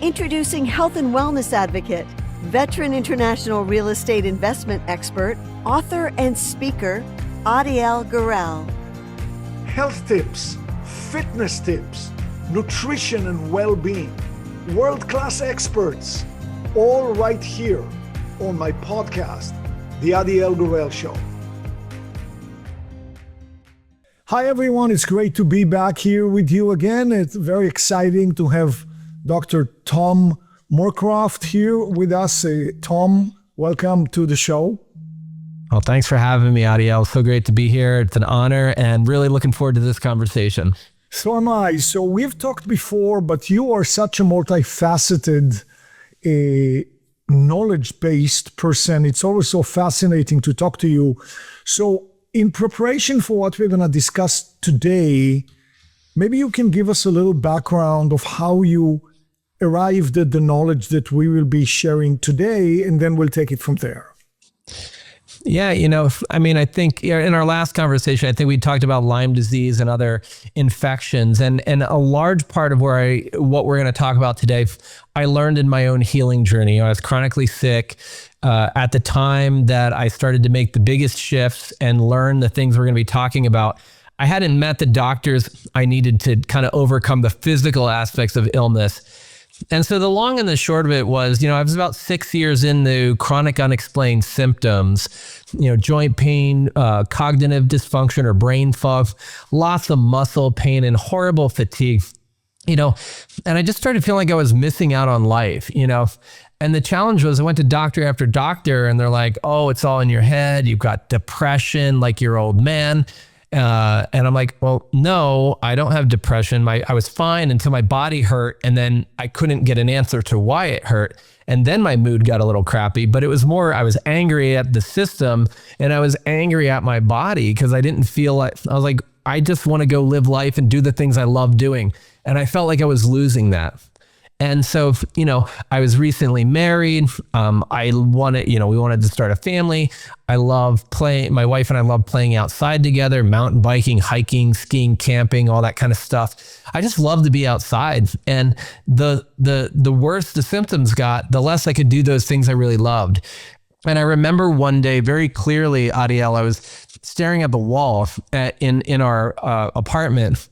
Introducing health and wellness advocate, veteran international real estate investment expert, author and speaker, Adiel Gurel. Health tips, fitness tips, nutrition and well-being, world-class experts, all right here on my podcast, The Adiel Gurel Show. Hi everyone, it's great to be back here with you again. It's very exciting to have Dr. Tom Moorcroft here with us. Tom, welcome to the show. Well, thanks for having me, Adiel. So great to be here. It's an honor and really looking forward to this conversation. So am I. So we've talked before, but you are such a multifaceted, knowledge-based person. It's always so fascinating to talk to you. So in preparation for what we're going to discuss today, maybe you can give us a little background of how you arrived at the knowledge that we will be sharing today, and then we'll take it from there. Yeah, I think in our last conversation, I think we talked about Lyme disease and other infections, and a large part of what we're going to talk about today, I learned in my own healing journey. I was chronically sick at the time that I started to make the biggest shifts and learn the things we're going to be talking about. I hadn't met the doctors I needed to kind of overcome the physical aspects of illness. And so the long and the short of it was, I was about 6 years into chronic unexplained symptoms, joint pain, cognitive dysfunction or brain fog, lots of muscle pain and horrible fatigue, and I just started feeling like I was missing out on life, And the challenge was I went to doctor after doctor and they're like, oh, it's all in your head. You've got depression like your old man. And I'm like, well, no, I don't have depression. I was fine until my body hurt. And then I couldn't get an answer to why it hurt. And then my mood got a little crappy, but it was more, I was angry at the system and I was angry at my body because I didn't feel like, I was like, I just want to go live life and do the things I love doing. And I felt like I was losing that. And so, I was recently married. We wanted to start a family. I love playing, my wife and I love playing outside together, mountain biking, hiking, skiing, camping, all that kind of stuff. I just love to be outside. And the worse the symptoms got, the less I could do those things I really loved. And I remember one day very clearly, Adiel, I was staring at the wall in our apartment.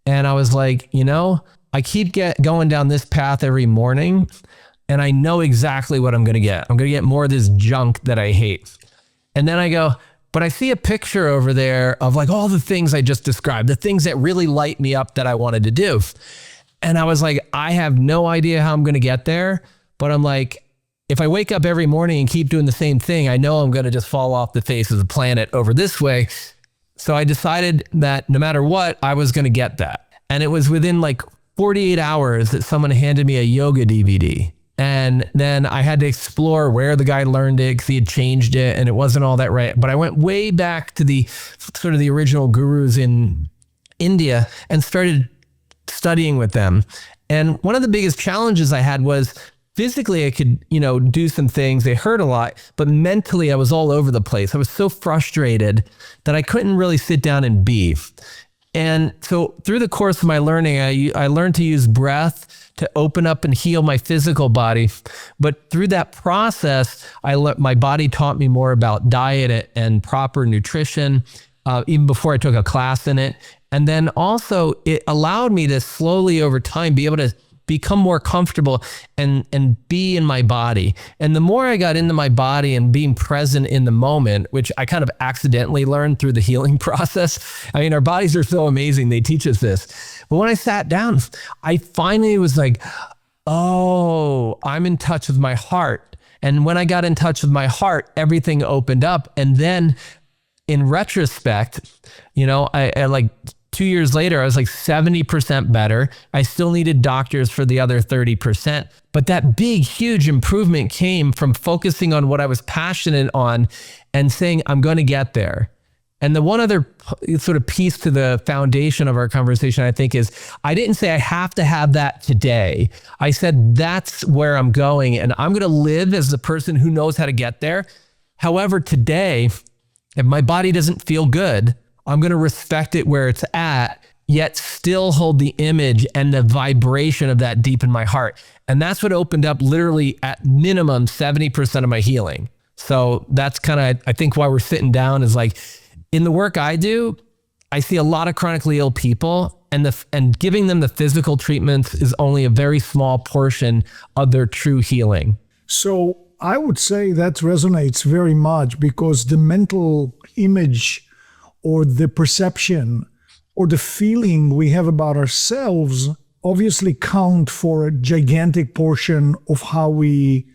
And I was like, I keep going down this path every morning and I know exactly what I'm going to get. I'm going to get more of this junk that I hate. And then I go, but I see a picture over there of like all the things I just described, the things that really light me up that I wanted to do. And I was like, I have no idea how I'm going to get there, but I'm like, if I wake up every morning and keep doing the same thing, I know I'm going to just fall off the face of the planet over this way. So I decided that no matter what, I was going to get that. And it was within like 48 hours that someone handed me a yoga DVD. And then I had to explore where the guy learned it because he had changed it and it wasn't all that right. But I went way back to the sort of the original gurus in India and started studying with them. And one of the biggest challenges I had was physically I could, do some things. They hurt a lot, but mentally I was all over the place. I was so frustrated that I couldn't really sit down and be. And so through the course of my learning, I learned to use breath to open up and heal my physical body. But through that process, my body taught me more about diet and proper nutrition, even before I took a class in it. And then also it allowed me to slowly over time be able to become more comfortable and be in my body. And the more I got into my body and being present in the moment, which I kind of accidentally learned through the healing process. I mean, our bodies are so amazing. They teach us this. But when I sat down, I finally was like, oh, I'm in touch with my heart. And when I got in touch with my heart, everything opened up. And then in retrospect, I like 2 years later, I was like 70% better. I still needed doctors for the other 30%. But that big, huge improvement came from focusing on what I was passionate on and saying, I'm going to get there. And the one other sort of piece to the foundation of our conversation, I think, is I didn't say I have to have that today. I said, that's where I'm going. And I'm going to live as the person who knows how to get there. However, today, if my body doesn't feel good, I'm going to respect it where it's at, yet still hold the image and the vibration of that deep in my heart. And that's what opened up literally at minimum 70% of my healing. So that's kind of, I think, why we're sitting down is like, in the work I do, I see a lot of chronically ill people, and giving them the physical treatments is only a very small portion of their true healing. So I would say that resonates very much, because the mental image or the perception or the feeling we have about ourselves obviously count for a gigantic portion of how we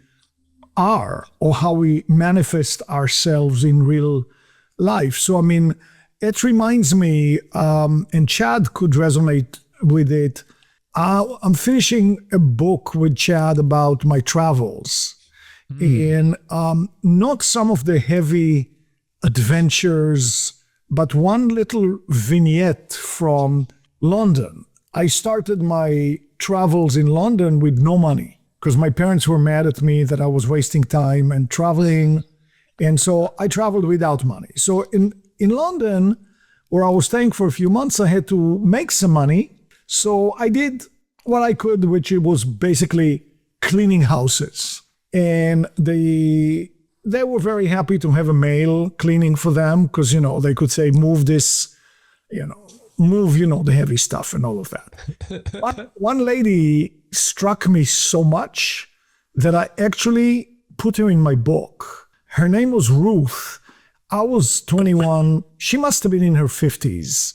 are or how we manifest ourselves in real life. So, I mean, it reminds me, and Chad could resonate with it. I'm finishing a book with Chad about my travels, and not some of the heavy adventures, but one little vignette from London. I started my travels in London with no money because my parents were mad at me that I was wasting time and traveling. And so I traveled without money. So in London, where I was staying for a few months, I had to make some money. So I did what I could, which it was basically cleaning houses. And they were very happy to have a male cleaning for them because, they could say, move this, move, the heavy stuff and all of that. One lady struck me so much that I actually put her in my book. Her name was Ruth. I was 21. She must have been in her 50s.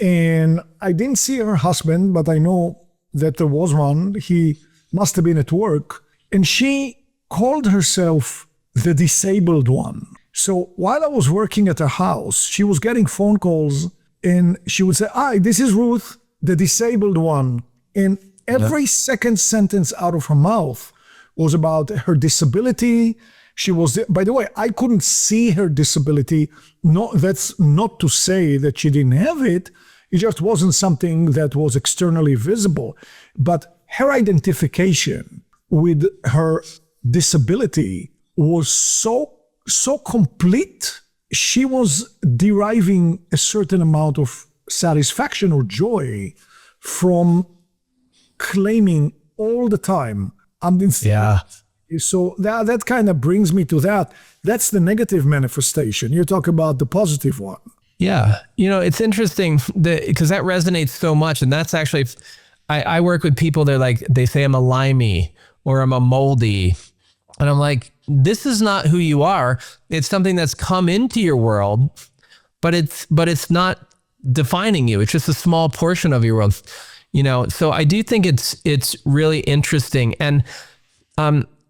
And I didn't see her husband, but I know that there was one. He must have been at work. And she called herself the disabled one. So while I was working at her house, she was getting phone calls and she would say, "Hi, this is Ruth, the disabled one." And every second sentence out of her mouth was about her disability. She was, by the way, I couldn't see her disability. No, that's not to say that she didn't have it. It just wasn't something that was externally visible. But her identification with her disability was so complete. She was deriving a certain amount of satisfaction or joy from claiming all the time, I'm disabled. Yeah. So that kind of brings me to that. That's the negative manifestation. You talk about the positive one. Yeah. It's interesting because that resonates so much. And that's actually, I work with people, they say I'm a limey or I'm a moldy. And I'm like, this is not who you are. It's something that's come into your world, but it's not defining you. It's just a small portion of your world. So I do think it's really interesting. And,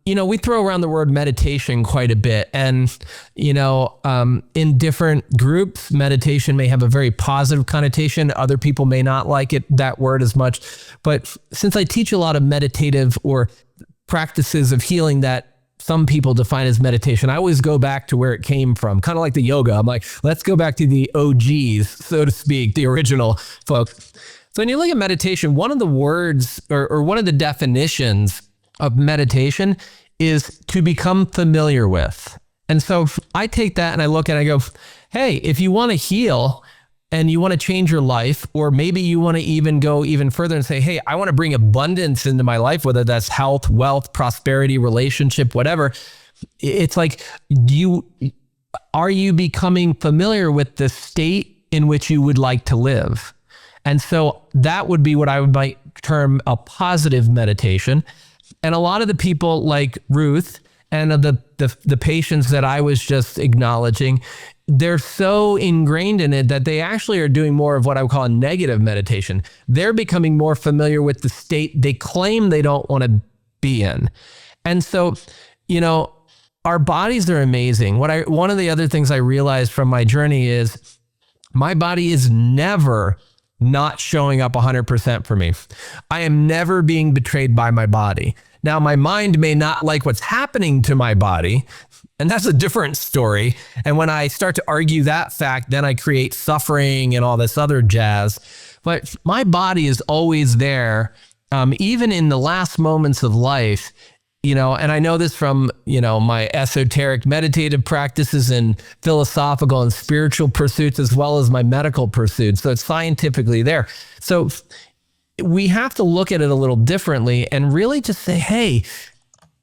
we throw around the word meditation quite a bit. And, in different groups, meditation may have a very positive connotation. Other people may not like that word as much. But since I teach a lot of meditative or practices of healing that some people define as meditation, I always go back to where it came from, kind of like the yoga. I'm like, let's go back to the OGs, so to speak, the original folks. So when you look at meditation, one of the words or one of the definitions of meditation is to become familiar with. And so I take that and I look at it and I go, hey, if you want to heal and you want to change your life, or maybe you want to even go even further and say, hey, I want to bring abundance into my life, whether that's health, wealth, prosperity, relationship, whatever. It's like, are you becoming familiar with the state in which you would like to live? And so that would be what I might term a positive meditation. And a lot of the people like Ruth and the patients that I was just acknowledging, they're so ingrained in it that they actually are doing more of what I would call a negative meditation. They're becoming more familiar with the state they claim they don't want to be in. And so, our bodies are amazing. One of the other things I realized from my journey is my body is never not showing up 100% for me. I am never being betrayed by my body. Now, my mind may not like what's happening to my body, and that's a different story. And when I start to argue that fact, then I create suffering and all this other jazz. But my body is always there, even in the last moments of life, And I know this from, my esoteric meditative practices and philosophical and spiritual pursuits, as well as my medical pursuits. So it's scientifically there. So we have to look at it a little differently and really just say, hey,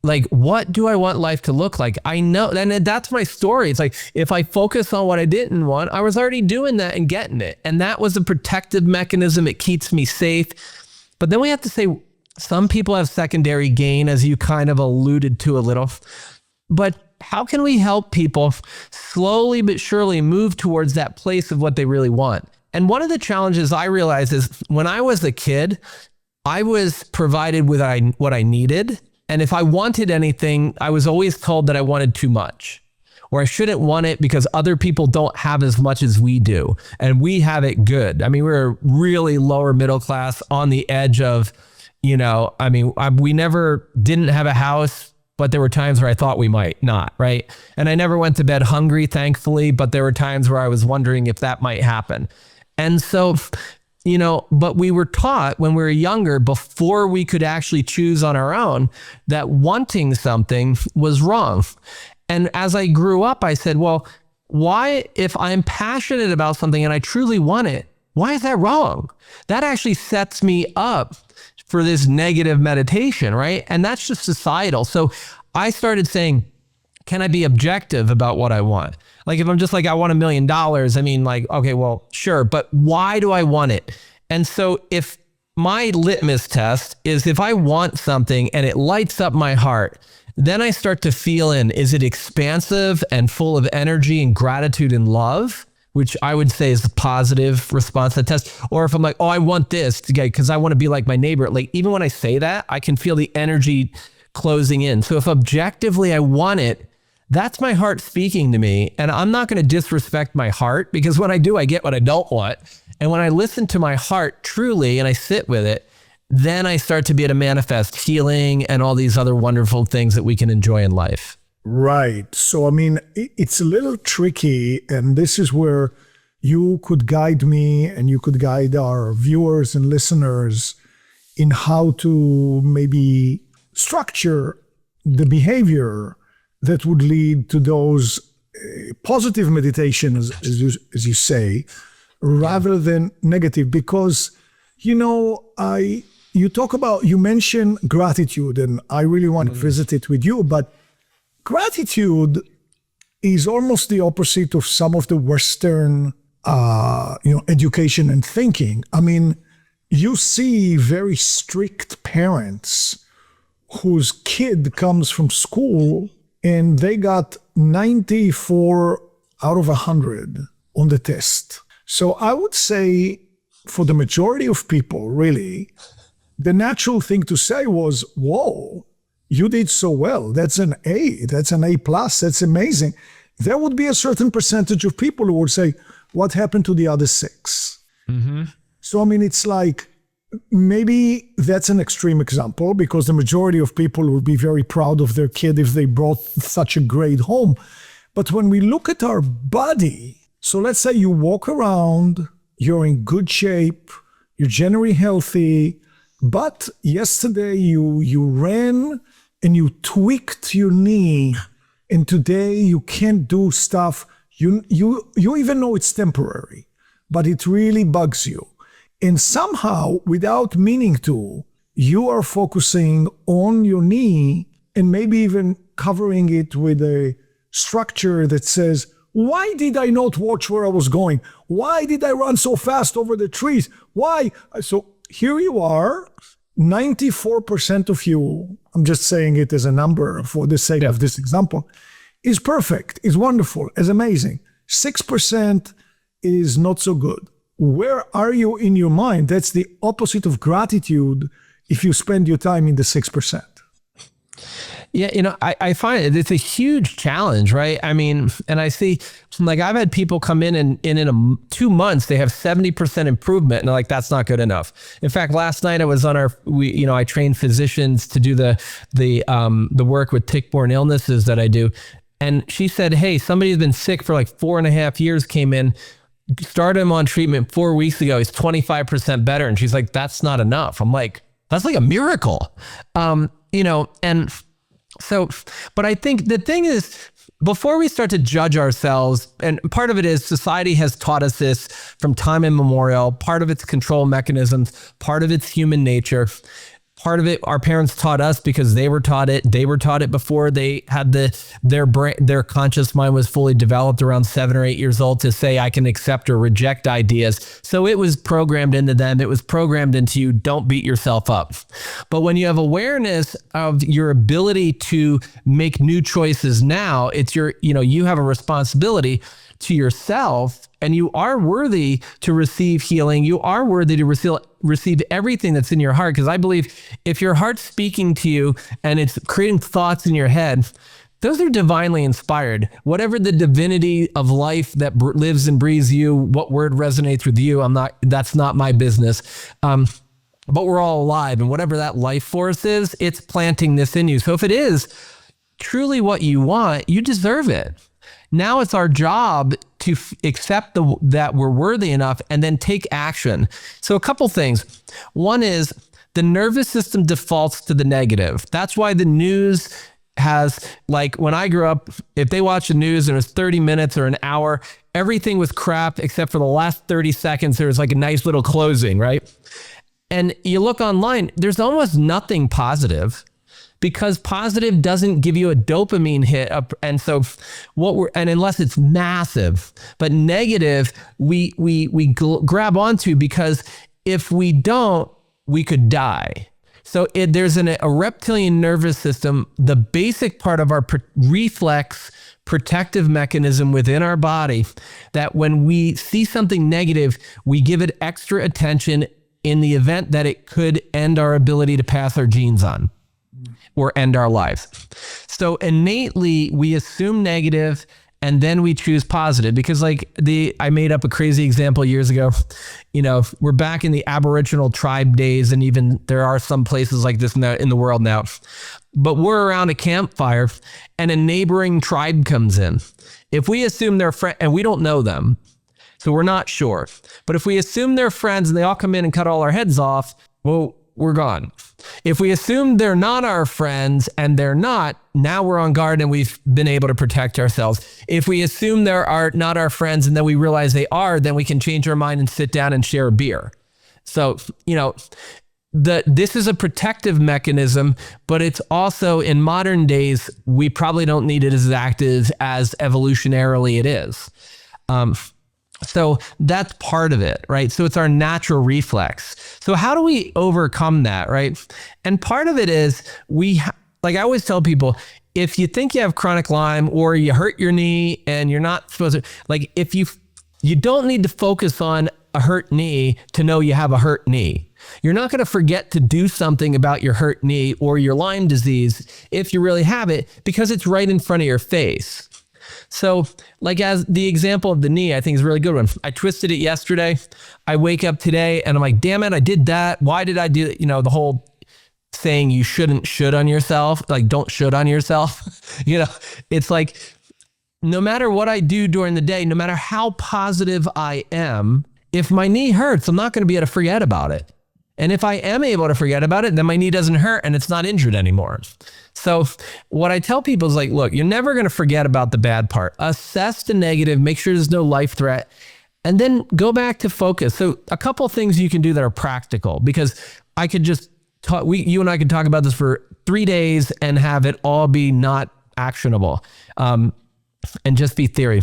like, what do I want life to look like? I know, and that's my story. It's like, if I focus on what I didn't want, I was already doing that and getting it. And that was a protective mechanism. It keeps me safe. But then we have to say, some people have secondary gain, as you kind of alluded to a little. But how can we help people slowly but surely move towards that place of what they really want? And one of the challenges I realized is when I was a kid, I was provided with what I needed. And if I wanted anything, I was always told that I wanted too much, or I shouldn't want it because other people don't have as much as we do. And we have it good. I mean, we're really lower middle class on the edge of, we never didn't have a house, but there were times where I thought we might not, right? And I never went to bed hungry, thankfully, but there were times where I was wondering if that might happen. And so, but we were taught when we were younger, before we could actually choose on our own, that wanting something was wrong. And as I grew up, I said, well, why, if I'm passionate about something and I truly want it, why is that wrong? That actually sets me up for this negative meditation, right? And that's just societal. So I started saying, can I be objective about what I want? Like, if I'm just like, I want $1 million, I mean, like, okay, well, sure, but why do I want it? And so if my litmus test is if I want something and it lights up my heart, then I start to feel is it expansive and full of energy and gratitude and love? Which I would say is the positive response to the test. Or if I'm like, oh, I want this because I want to be like my neighbor. Like, even when I say that, I can feel the energy closing in. So if objectively I want it, that's my heart speaking to me. And I'm not going to disrespect my heart, because when I do, I get what I don't want. And when I listen to my heart truly and I sit with it, then I start to be able to manifest healing and all these other wonderful things that we can enjoy in life. Right. So, I mean, it's a little tricky, and this is where you could guide me and you could guide our viewers and listeners in how to maybe structure the behavior that would lead to those positive meditations, as you say, rather than negative. Because, you mentioned gratitude, and I really want to visit it with you, but gratitude is almost the opposite of some of the Western, education and thinking. I mean, you see very strict parents whose kid comes from school and they got 94 out of 100 on the test. So I would say for the majority of people, really, the natural thing to say was, whoa, you did so well. That's an A. That's an A+. That's amazing. There would be a certain percentage of people who would say, what happened to the other 6? Mm-hmm. So, I mean, it's like, maybe that's an extreme example, because the majority of people would be very proud of their kid if they brought such a grade home. But when we look at our body, so let's say you walk around, you're in good shape, you're generally healthy, but yesterday you ran and you tweaked your knee, and today you can't do stuff. You even know it's temporary, but it really bugs you. And somehow, without meaning to, you are focusing on your knee and maybe even covering it with a structure that says, why did I not watch where I was going? Why did I run so fast over the trees? Why? So here you are, 94% of you, I'm just saying it as a number for the sake of this example, is perfect, is wonderful, is amazing. 6% is not so good. Where are you in your mind? That's the opposite of gratitude if you spend your time in the 6%. Yeah, I find it's a huge challenge, right? I mean, and I see, like, I've had people come in and in 2 months, they have 70% improvement, and they're like, that's not good enough. In fact, last night I was on I train physicians to do the work with tick-borne illnesses that I do. And she said, hey, somebody's been sick for like 4.5 years, came in, started him on treatment 4 weeks ago. He's 25% better. And she's like, that's not enough. I'm like, that's like a miracle. And So, but I think the thing is, before we start to judge ourselves, and part of it is society has taught us this from time immemorial, part of it's control mechanisms, part of it's human nature. Part of it, our parents taught us because they were taught it. They were taught it before they had their conscious mind was fully developed around 7 or 8 years old to say, I can accept or reject ideas. So it was programmed into them. It was programmed into you. Don't beat yourself up. But when you have awareness of your ability to make new choices now, it's you have a responsibility to yourself, and you are worthy to receive healing. You are worthy to receive everything that's in your heart. Because I believe if your heart's speaking to you and it's creating thoughts in your head, those are divinely inspired. Whatever the divinity of life that lives and breathes you, what word resonates with you, that's not my business. But we're all alive, and whatever that life force is, it's planting this in you. So if it is truly what you want, you deserve it. Now it's our job to accept that we're worthy enough and then take action. So a couple things. One is the nervous system defaults to the negative. That's why the news has, like when I grew up, if they watched the news and it was 30 minutes or an hour, everything was crap except for the last 30 seconds. There was like a nice little closing, right? And you look online, there's almost nothing positive, because positive doesn't give you a dopamine hit. And so unless it's massive, but negative, we grab onto, because if we don't, we could die. So there's a reptilian nervous system, the basic part of our reflex protective mechanism within our body, that when we see something negative, we give it extra attention in the event that it could end our ability to pass our genes on or end our lives. So innately, we assume negative and then we choose positive, because I made up a crazy example years ago. We're back in the Aboriginal tribe days, and even there are some places like this in the world now. But we're around a campfire and a neighboring tribe comes in. If we assume they're friends, and we don't know them, so we're not sure. But if we assume they're friends and they all come in and cut all our heads off, well, we're gone. If we assume they're not our friends and they're not, now we're on guard and we've been able to protect ourselves. If we assume they're not our friends and then we realize they are, then we can change our mind and sit down and share a beer. So, this is a protective mechanism, but it's also, in modern days, we probably don't need it as active as evolutionarily it is. So that's part of it, right? So it's our natural reflex. So how do we overcome that, right? And part of it is like I always tell people, if you think you have chronic Lyme or you hurt your knee and you're not supposed to, like if you don't need to focus on a hurt knee to know you have a hurt knee. You're not going to forget to do something about your hurt knee or your Lyme disease if you really have it, because it's right in front of your face. So like as the example of the knee, I think is a really good one. I twisted it yesterday. I wake up today and I'm like, damn it, I did that. Why did I do it? The whole saying you shouldn't should on yourself, like don't should on yourself. It's like, no matter what I do during the day, no matter how positive I am, if my knee hurts, I'm not going to be able to forget about it. And if I am able to forget about it, then my knee doesn't hurt and it's not injured anymore. So what I tell people is like, look, you're never going to forget about the bad part. Assess the negative, make sure there's no life threat, and then go back to focus. So a couple things you can do that are practical, because I could just talk, you and I could talk about this for 3 days and have it all be not actionable, and just be theory.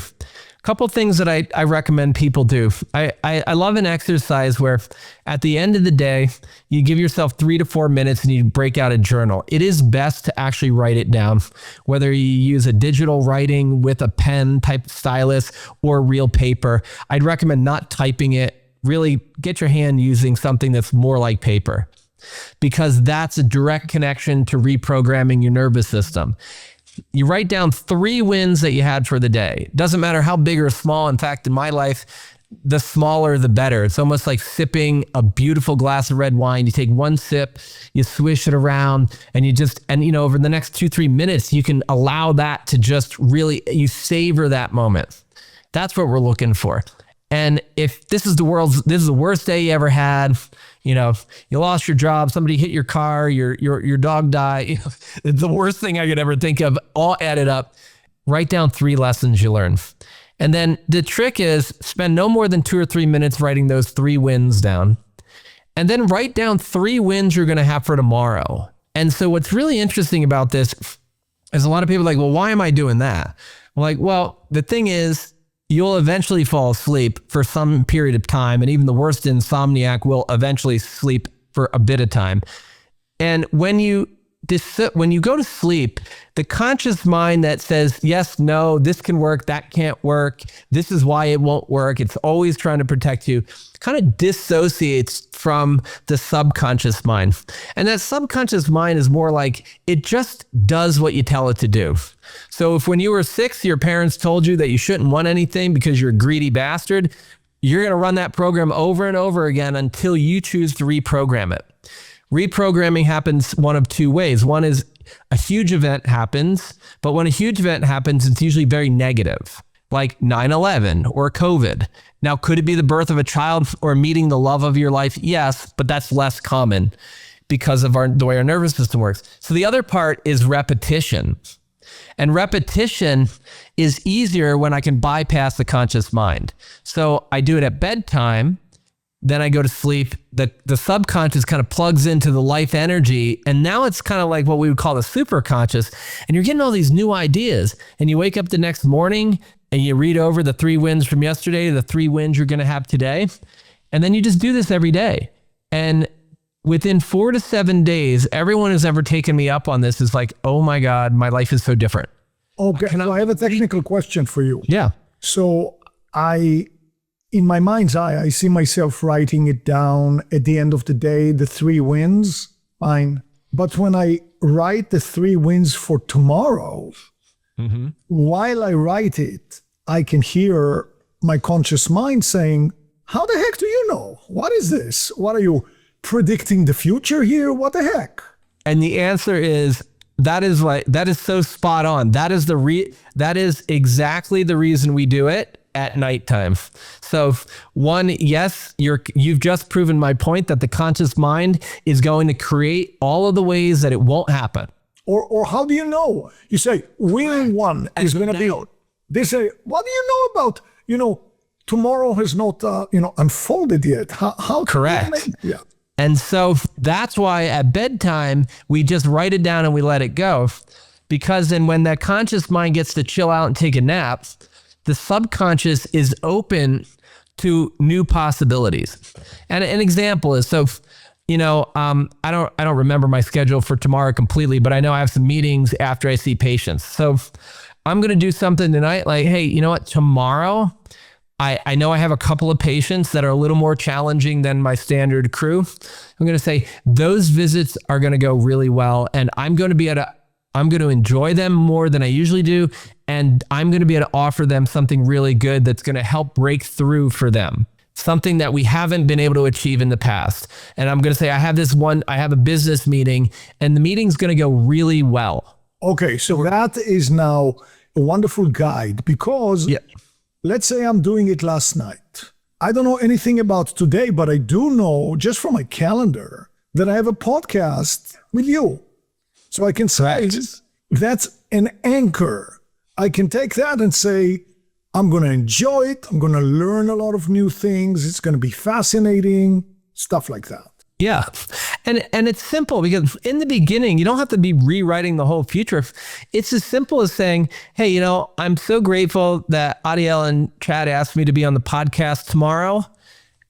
Couple things that I recommend people do. I love an exercise where at the end of the day, you give yourself 3 to 4 minutes and you break out a journal. It is best to actually write it down, whether you use a digital writing with a pen type stylus or real paper. I'd recommend not typing it. Really get your hand using something that's more like paper, because that's a direct connection to reprogramming your nervous system. You write down 3 wins that you had for the day. Doesn't matter how big or small. In fact, in my life, the smaller, the better. It's almost like sipping a beautiful glass of red wine. You take 1 sip, you swish it around, and over the next 2-3 minutes, you can allow that to just really, you savor that moment. That's what we're looking for. And if this is the worst day you ever had, you lost your job, somebody hit your car, your dog died, it's the worst thing I could ever think of, all added up. Write down 3 lessons you learned. And then the trick is spend no more than 2 or 3 minutes writing those 3 wins down. And then write down 3 wins you're going to have for tomorrow. And so what's really interesting about this is a lot of people are like, well, why am I doing that? I'm like, well, the thing is, you'll eventually fall asleep for some period of time. And even the worst insomniac will eventually sleep for a bit of time. And when you go to sleep, the conscious mind that says, yes, no, this can work, that can't work, this is why it won't work, it's always trying to protect you, kind of dissociates from the subconscious mind. And that subconscious mind is more like, it just does what you tell it to do. So if when you were 6, your parents told you that you shouldn't want anything because you're a greedy bastard, you're going to run that program over and over again until you choose to reprogram it. Reprogramming happens one of 2 ways. One is a huge event happens, but when a huge event happens, it's usually very negative, like 9/11 or COVID. Now, could it be the birth of a child or meeting the love of your life? Yes, but that's less common because of the way our nervous system works. So the other part is repetition. And repetition is easier when I can bypass the conscious mind. So I do it at bedtime. Then I go to sleep. The subconscious kind of plugs into the life energy. And now it's kind of like what we would call the superconscious. And you're getting all these new ideas. And you wake up the next morning and you read over the 3 wins from yesterday, the 3 wins you're going to have today. And then you just do this every day. And within 4 to 7 days, everyone who's ever taken me up on this is like, oh my God, my life is so different. Okay, so I have a technical question for you. Yeah. So in my mind's eye, I see myself writing it down at the end of the day, the 3 wins, fine. But when I write the 3 wins for tomorrow, while I write it, I can hear my conscious mind saying, how the heck do you know? What is this? What are you predicting the future here? What the heck? And the answer is, that is so spot on. That is exactly the reason we do it at nighttime. So one, yes, you've just proven my point that the conscious mind is going to create all of the ways that it won't happen. Or how do you know? You say, win 1 is going to be, they say, what do you know about, tomorrow has not, unfolded yet. How correct. Yeah. And so that's why at bedtime, we just write it down and we let it go. Because then when that conscious mind gets to chill out and take a nap, the subconscious is open to new possibilities. And an example is, I don't remember my schedule for tomorrow completely, but I know I have some meetings after I see patients. So I'm going to do something tonight like, hey, you know what, tomorrow, I know I have a couple of patients that are a little more challenging than my standard crew. I'm going to say those visits are going to go really well. And I'm going to enjoy them more than I usually do. And I'm going to be able to offer them something really good that's going to help break through for them. Something that we haven't been able to achieve in the past. And I'm going to say, I have a business meeting and the meeting's going to go really well. Okay. So that is now a wonderful guide because let's say I'm doing it last night. I don't know anything about today, but I do know just from my calendar that I have a podcast with you. So I can say that's an anchor. I can take that and say, I'm going to enjoy it. I'm going to learn a lot of new things. It's going to be fascinating, stuff like that. Yeah. And it's simple because in the beginning, you don't have to be rewriting the whole future. It's as simple as saying, hey, I'm so grateful that Adiel and Chad asked me to be on the podcast tomorrow.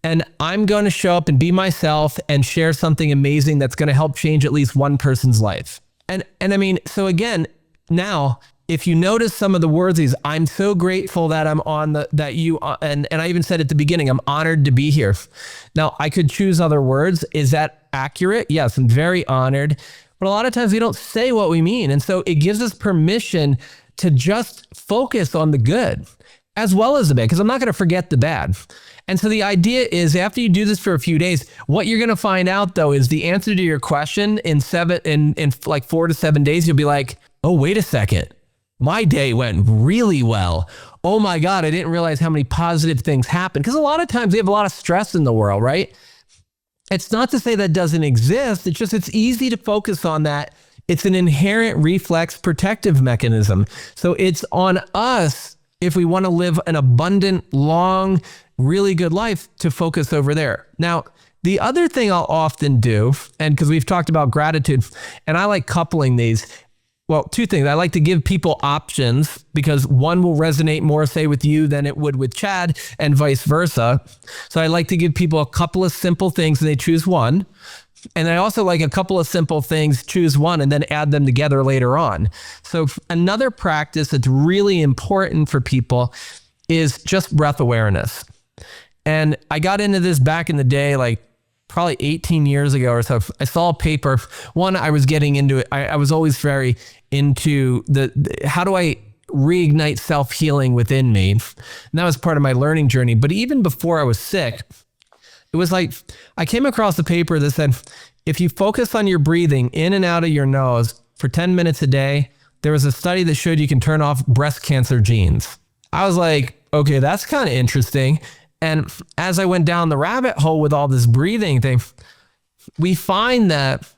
And I'm going to show up and be myself and share something amazing that's going to help change at least one person's life. And I mean, so again, now, if you notice some of the words, I'm so grateful that I'm on and I even said at the beginning, I'm honored to be here. Now I could choose other words. Is that accurate? Yes, I'm very honored. But a lot of times we don't say what we mean. And so it gives us permission to just focus on the good as well as the bad, because I'm not going to forget the bad. And so the idea is after you do this for a few days, what you're going to find out though, is the answer to your question in like 4 to 7 days, you'll be like, oh, wait a second. my day went really well. Oh my God, I didn't realize how many positive things happened. Because a lot of times we have a lot of stress in the world, right? It's not to say that doesn't exist. It's just, it's easy to focus on that. It's an inherent reflex protective mechanism. So it's on us, if we want to live an abundant, long, really good life, to focus over there. Now, the other thing I'll often do, and because we've talked about gratitude, and I like coupling these. Well, two things. I like to give people options because one will resonate more, say, with you than it would with Chad, and vice versa. So I like to give people a couple of simple things and they choose one. And I also like a couple of simple things, choose one, and then add them together later on. So another practice that's really important for people is just breath awareness. And I got into this back in the day, like probably 18 years ago or so. I saw a paper. One, I was getting into it. I was always very into the how do I reignite self-healing within me? And that was part of my learning journey. But even before I was sick, it was like, I came across a paper that said, if you focus on your breathing in and out of your nose for 10 minutes a day, there was a study that showed you can turn off breast cancer genes. I was like, okay, that's kind of interesting. And as I went down the rabbit hole with all this breathing thing, we find that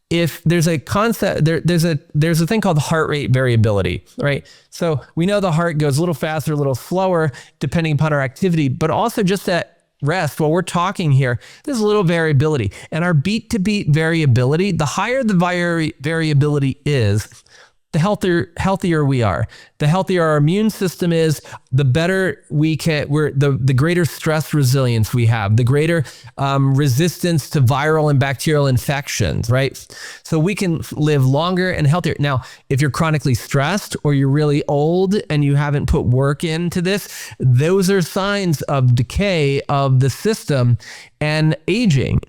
if there's a concept, there's a thing called heart rate variability, right? So we know the heart goes a little faster, a little slower, depending upon our activity, but also just at rest, while we're talking here, there's a little variability. And our beat to beat variability, the higher the variability is, the healthier we are. The healthier our immune system is, the better the greater stress resilience we have, the greater resistance to viral and bacterial infections, right? So we can live longer and healthier. Now, if you're chronically stressed or you're really old and you haven't put work into this, those are signs of decay of the system and aging.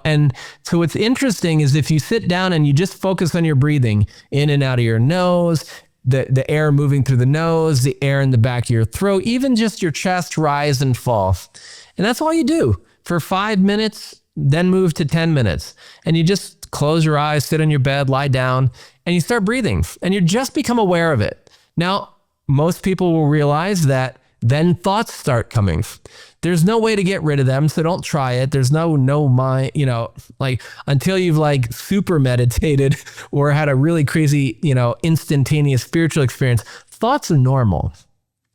And so what's interesting is if you sit down and you just focus on your breathing in and out of your nose, the air moving through the nose, the air in the back of your throat, even just your chest rise and fall. And that's all you do for 5 minutes, then move to 10 minutes. And you just close your eyes, sit on your bed, lie down, and you start breathing and you just become aware of it. Now, most people will realize that then thoughts start coming. There's no way to get rid of them, so don't try it. There's no mind, until you've super meditated or had a really crazy, instantaneous spiritual experience. Thoughts are normal.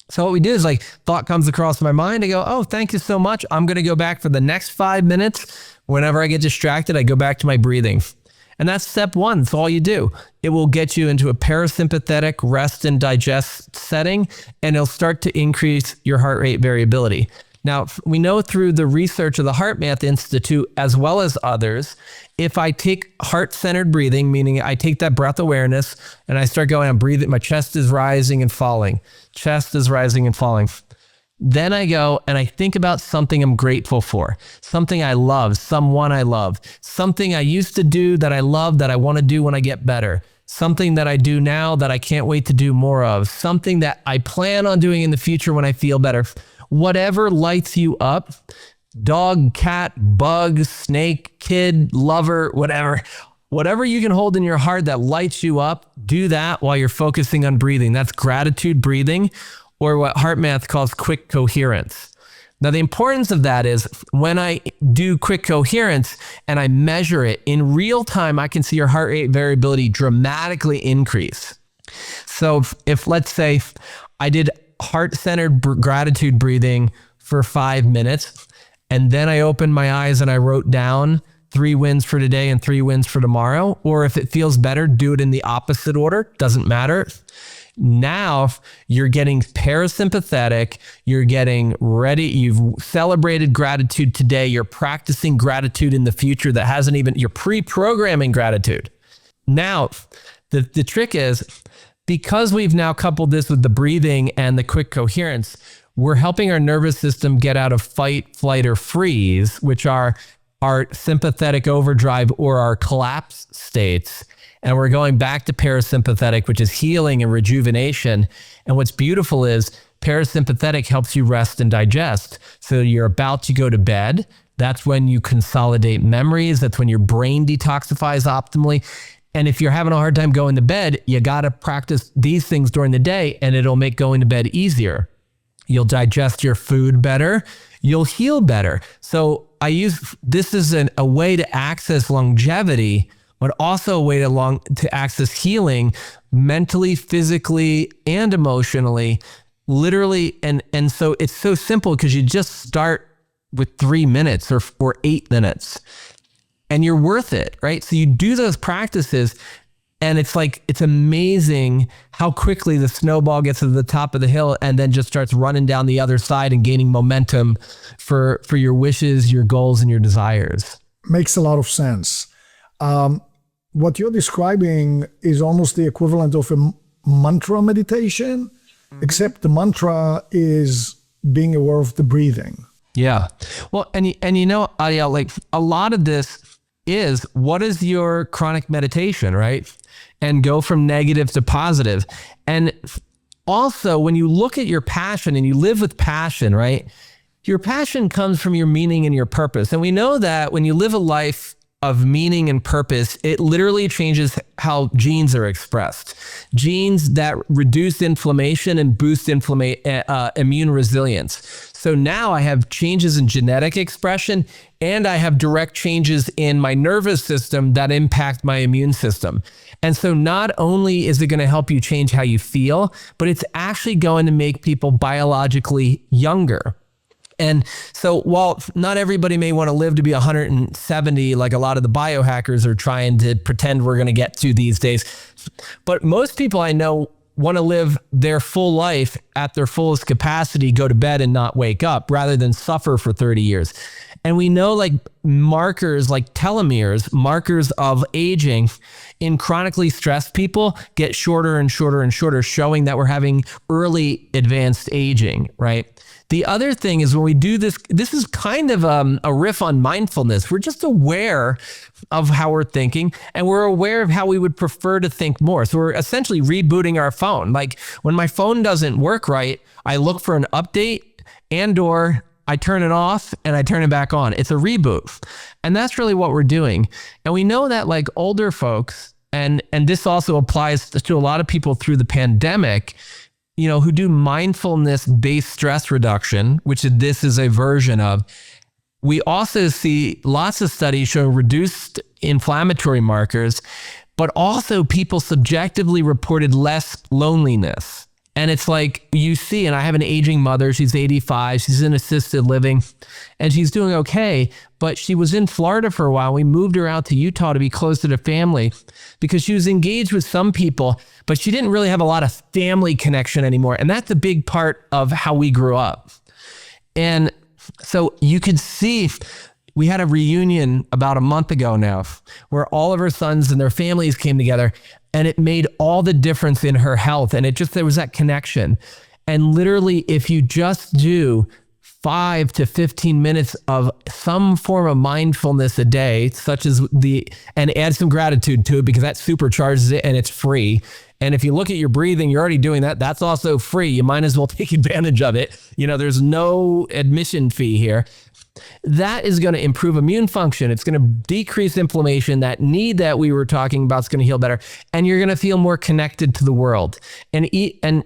So what we do is thought comes across my mind. I go, oh, thank you so much. I'm going to go back for the next 5 minutes. Whenever I get distracted, I go back to my breathing. And that's step one. That's all you do. It will get you into a parasympathetic rest and digest setting, and it'll start to increase your heart rate variability. Now, we know through the research of the HeartMath Institute, as well as others, if I take heart-centered breathing, meaning I take that breath awareness and I start going, I'm breathing, my chest is rising and falling, chest is rising and falling. Then I go and I think about something I'm grateful for, something I love, someone I love, something I used to do that I love that I want to do when I get better, something that I do now that I can't wait to do more of, something that I plan on doing in the future when I feel better. Whatever lights you up, dog, cat, bug, snake, kid, lover, whatever you can hold in your heart that lights you up, do that while you're focusing on breathing. That's gratitude breathing, or what HeartMath calls quick coherence. Now, the importance of that is when I do quick coherence and I measure it in real time, I can see your heart rate variability dramatically increase. So if let's say I did heart-centered gratitude breathing for 5 minutes, and then I opened my eyes and I wrote down 3 wins for today and 3 wins for tomorrow, or if it feels better, do it in the opposite order, doesn't matter. Now you're getting parasympathetic, you're getting ready, you've celebrated gratitude today, you're practicing gratitude in the future that hasn't even, you're pre-programming gratitude. Now, the trick is, because we've now coupled this with the breathing and the quick coherence, we're helping our nervous system get out of fight, flight, or freeze, which are our sympathetic overdrive or our collapse states. And we're going back to parasympathetic, which is healing and rejuvenation. And what's beautiful is parasympathetic helps you rest and digest. So you're about to go to bed. That's when you consolidate memories. That's when your brain detoxifies optimally. And if you're having a hard time going to bed, you got to practice these things during the day, and it'll make going to bed easier. You'll digest your food better. You'll heal better. So I use this as a way to access longevity, but also a way to access healing mentally, physically, and emotionally, literally. And so it's so simple because you just start with 3 minutes or 8 minutes. And you're worth it, right? So you do those practices, and it's amazing how quickly the snowball gets to the top of the hill and then just starts running down the other side and gaining momentum for your wishes, your goals, and your desires. Makes a lot of sense. What you're describing is almost the equivalent of a mantra meditation, except the mantra is being aware of the breathing. Yeah. Well, and Adiel, like a lot of this is, what is your chronic meditation, right? And go from negative to positive. And also, when you look at your passion and you live with passion, right? Your passion comes from your meaning and your purpose. And we know that when you live a life of meaning and purpose, it literally changes how genes are expressed. Genes that reduce inflammation and boost immune resilience. So now I have changes in genetic expression, and I have direct changes in my nervous system that impact my immune system. And so not only is it going to help you change how you feel, but it's actually going to make people biologically younger. And so while not everybody may want to live to be 170, like a lot of the biohackers are trying to pretend we're going to get to these days, but most people I know want to live their full life at their fullest capacity, go to bed and not wake up, rather than suffer for 30 years. And we know like markers like telomeres, markers of aging in chronically stressed people get shorter and shorter and shorter, showing that we're having early advanced aging, right? The other thing is when we do this, this is kind of a riff on mindfulness. We're just aware of how we're thinking, and we're aware of how we would prefer to think more. So we're essentially rebooting our phone. Like when my phone doesn't work right, I look for an update or I turn it off and I turn it back on. It's a reboot. And that's really what we're doing. And we know that like older folks, and this also applies to a lot of people through the pandemic, who do mindfulness-based stress reduction, which this is a version of. We also see lots of studies showing reduced inflammatory markers, but also people subjectively reported less loneliness. And it's like you see, and I have an aging mother, she's 85, she's in assisted living, and she's doing okay, but she was in Florida for a while. We moved her out to Utah to be closer to family because she was engaged with some people, but she didn't really have a lot of family connection anymore. And that's a big part of how we grew up. And so you could see, we had a reunion about a month ago now where all of her sons and their families came together, and it made all the difference in her health. And there was that connection. And literally, if you just do 5 to 15 minutes of some form of mindfulness a day, such as and add some gratitude to it, because that supercharges it and it's free. And if you look at your breathing, you're already doing that. That's also free. You might as well take advantage of it. There's no admission fee here. That is going to improve immune function. It's going to decrease inflammation. That need that we were talking about is going to heal better. And you're going to feel more connected to the world. And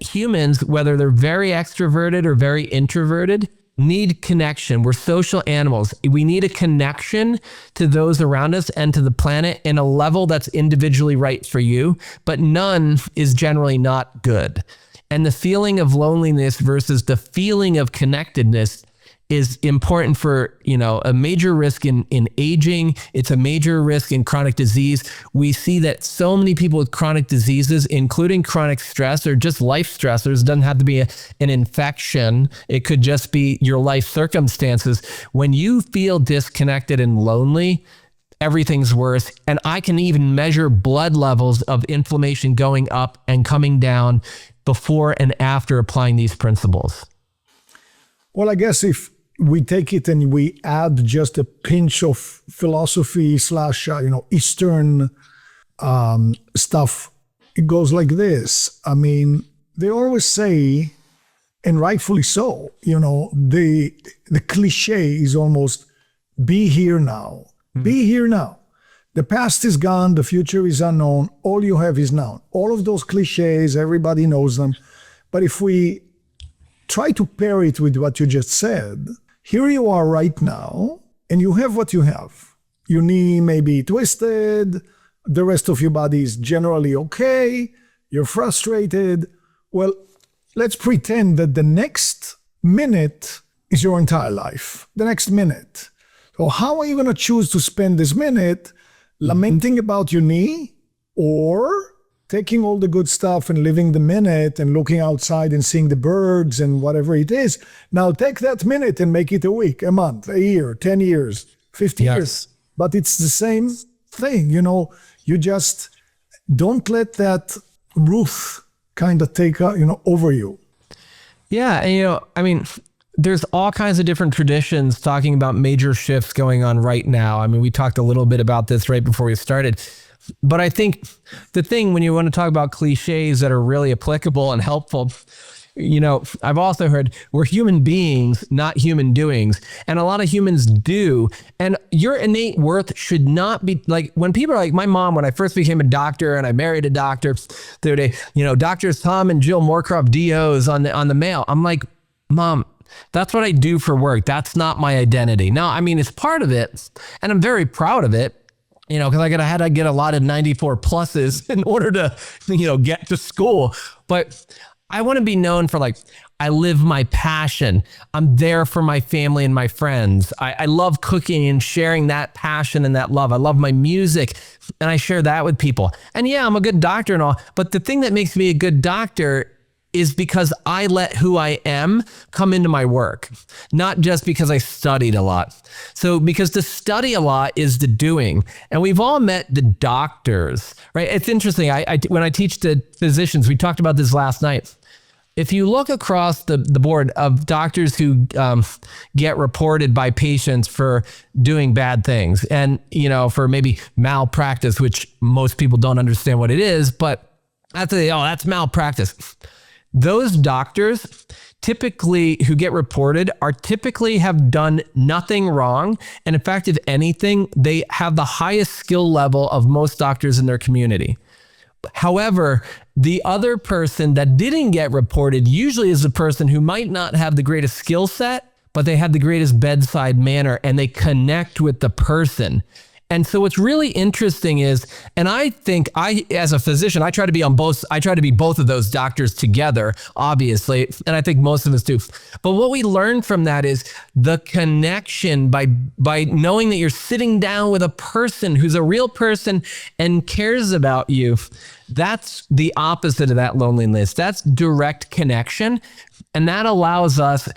humans, whether they're very extroverted or very introverted, need connection. We're social animals. We need a connection to those around us and to the planet in a level that's individually right for you, but none is generally not good. And the feeling of loneliness versus the feeling of connectedness is important for, a major risk in aging. It's a major risk in chronic disease. We see that so many people with chronic diseases, including chronic stress or just life stressors, doesn't have to be an infection. It could just be your life circumstances. When you feel disconnected and lonely, everything's worse. And I can even measure blood levels of inflammation going up and coming down before and after applying these principles. Well, I guess if we take it and we add just a pinch of philosophy / Eastern stuff, it goes like this. I mean, they always say, and rightfully so, the cliche is almost be here now. Mm-hmm. Be here now. The past is gone, the future is unknown, all you have is now. All of those cliches, everybody knows them. But if we try to pair it with what you just said, here you are right now, and you have what you have. Your knee may be twisted, the rest of your body is generally okay, you're frustrated. Well, let's pretend that the next minute is your entire life. The next minute. So how are you going to choose to spend this minute lamenting about your knee, or taking all the good stuff and living the minute and looking outside and seeing the birds and whatever it is? Now take that minute and make it a week, a month, a year, 10 years, 50 years. But it's the same thing, you just don't let that roof kind of take over you. Yeah. And, there's all kinds of different traditions talking about major shifts going on right now. We talked a little bit about this right before we started. But I think the thing when you want to talk about cliches that are really applicable and helpful, I've also heard we're human beings, not human doings. And a lot of humans do. And your innate worth should not be like when people are like my mom, when I first became a doctor and I married a doctor the other day, Doctors Tom and Jill Moorcroft DOs on the mail. I'm like, Mom, that's what I do for work. That's not my identity. Now, it's part of it, and I'm very proud of it, because I had to get a lot of 94 pluses in order to, get to school. But I want to be known for I live my passion. I'm there for my family and my friends. I love cooking and sharing that passion and that love. I love my music, and I share that with people. And yeah, I'm a good doctor and all, but the thing that makes me a good doctor is because I let who I am come into my work, not just because I studied a lot. So because to study a lot is the doing. And we've all met the doctors, right? It's interesting. When I teach the physicians, we talked about this last night. If you look across the board of doctors who get reported by patients for doing bad things and, for maybe malpractice, which most people don't understand what it is, but that's malpractice. Those doctors typically who get reported typically have done nothing wrong. And in fact, if anything, they have the highest skill level of most doctors in their community. However, the other person that didn't get reported usually is the person who might not have the greatest skill set, but they have the greatest bedside manner and they connect with the person. And so what's really interesting is, and I think as a physician, I try to be both of those doctors together, obviously. And I think most of us do. But what we learn from that is the connection by knowing that you're sitting down with a person who's a real person and cares about you. That's the opposite of that loneliness. That's direct connection. And that allows us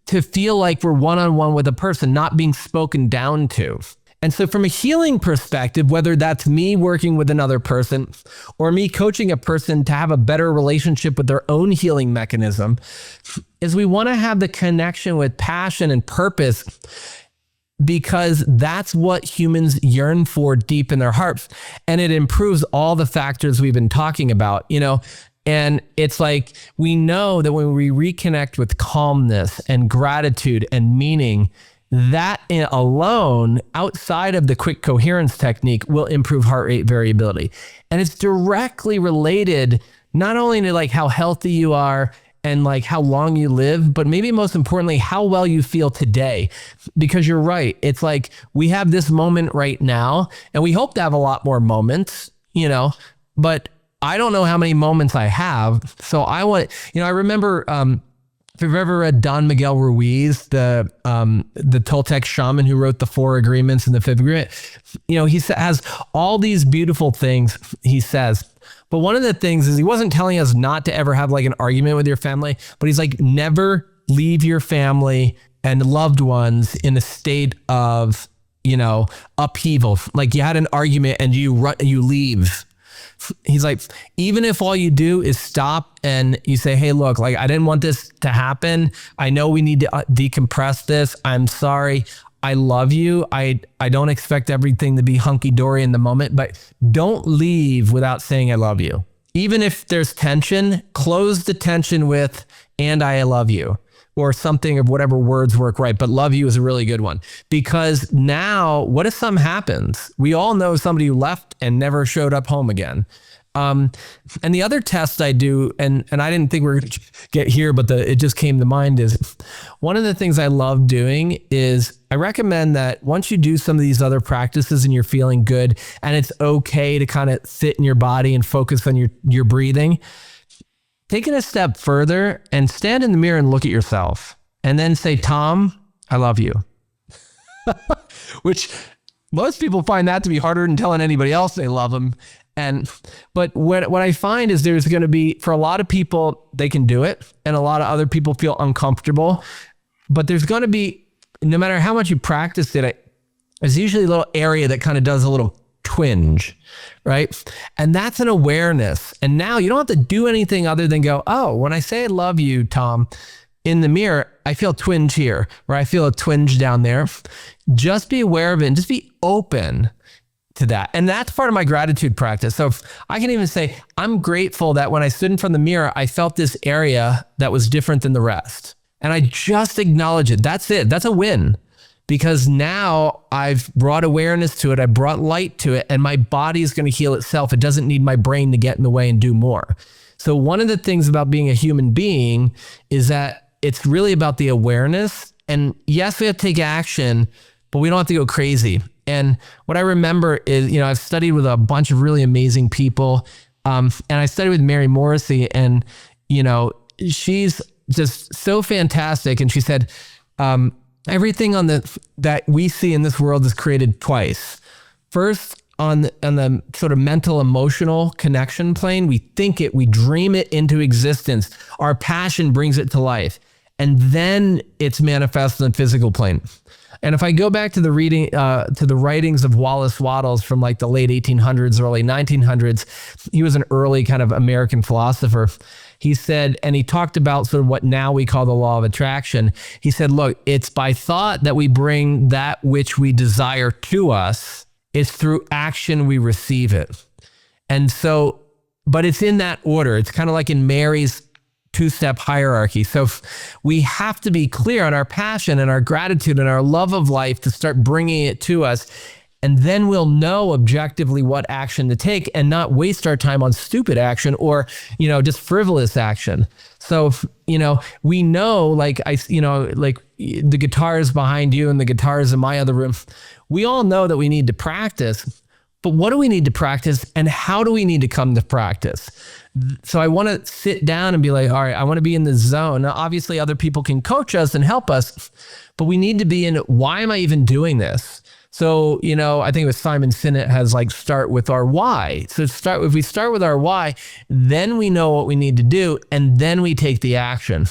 to feel like we're one-on-one with a person, not being spoken down to. And so from a healing perspective, whether that's me working with another person or me coaching a person to have a better relationship with their own healing mechanism, is we want to have the connection with passion and purpose because that's what humans yearn for deep in their hearts. And it improves all the factors we've been talking about, And it's like we know that when we reconnect with calmness and gratitude and meaning, that alone, outside of the quick coherence technique, will improve heart rate variability. And it's directly related not only to how healthy you are and how long you live, but maybe most importantly, how well you feel today. Because you're right. It's we have this moment right now, and we hope to have a lot more moments, but I don't know how many moments I have. So I remember, if you've ever read Don Miguel Ruiz, the Toltec shaman who wrote the 4 Agreements and the 5th Agreement, he has all these beautiful things he says. But one of the things is he wasn't telling us not to ever have an argument with your family, but he's never leave your family and loved ones in a state of, upheaval. You had an argument and you leave. He's even if all you do is stop and you say, hey, look, I didn't want this to happen. I know we need to decompress this. I'm sorry. I love you. I don't expect everything to be hunky-dory in the moment, but don't leave without saying I love you. Even if there's tension, close the tension with, and I love you. or something of whatever words work right. But love you is a really good one, because now what if something happens? We all know somebody who left and never showed up home again. And the other test I do, and I didn't think we were going to get here, but it just came to mind, is one of the things I love doing is I recommend that once you do some of these other practices and you're feeling good and it's okay to kind of sit in your body and focus on your breathing, take it a step further and stand in the mirror and look at yourself and then say, Tom, I love you. Which most people find that to be harder than telling anybody else they love them. But what I find is there's going to be, for a lot of people, they can do it, and a lot of other people feel uncomfortable. But there's going to be, no matter how much you practice it, there's usually a little area that kind of does a little twinge, right? And that's an awareness. And now you don't have to do anything other than go, oh, when I say I love you, Tom, in the mirror, I feel a twinge here, or I feel a twinge down there. Just be aware of it and just be open to that. And that's part of my gratitude practice. So I can even say, I'm grateful that when I stood in front of the mirror, I felt this area that was different than the rest. And I just acknowledge it. That's it. That's a win. Because now I've brought awareness to it. I brought light to it, and my body is going to heal itself. It doesn't need my brain to get in the way and do more. So one of the things about being a human being is that it's really about the awareness. And yes, we have to take action, but we don't have to go crazy. And what I remember is, I've studied with a bunch of really amazing people. And I studied with Mary Morrissey, and, she's just so fantastic. And she said, everything that we see in this world is created twice. First, on the sort of mental emotional connection plane, we think it, we dream it into existence. Our passion brings it to life. And then it's manifested on the physical plane. And if I go back to the writings of Wallace Wattles from like the late 1800s, early 1900s, he was an early kind of American philosopher. He said, and he talked about sort of what now we call the law of attraction. He said, look, it's by thought that we bring that which we desire to us. It's through action we receive it. And so, but it's in that order. It's kind of like in Mary's two-step hierarchy. So we have to be clear on our passion and our gratitude and our love of life to start bringing it to us. And then we'll know objectively what action to take and not waste our time on stupid action or, just frivolous action. So, we know, like the guitars behind you and the guitars in my other room, we all know that we need to practice. But what do we need to practice, and how do we need to come to practice? So I want to sit down and be like, all right, I want to be in the zone. Now, obviously other people can coach us and help us, but we need to be in, why am I even doing this? So, I think with Simon Sinek has like, start with our why. So if we start with our why, then we know what we need to do, and then we take the action.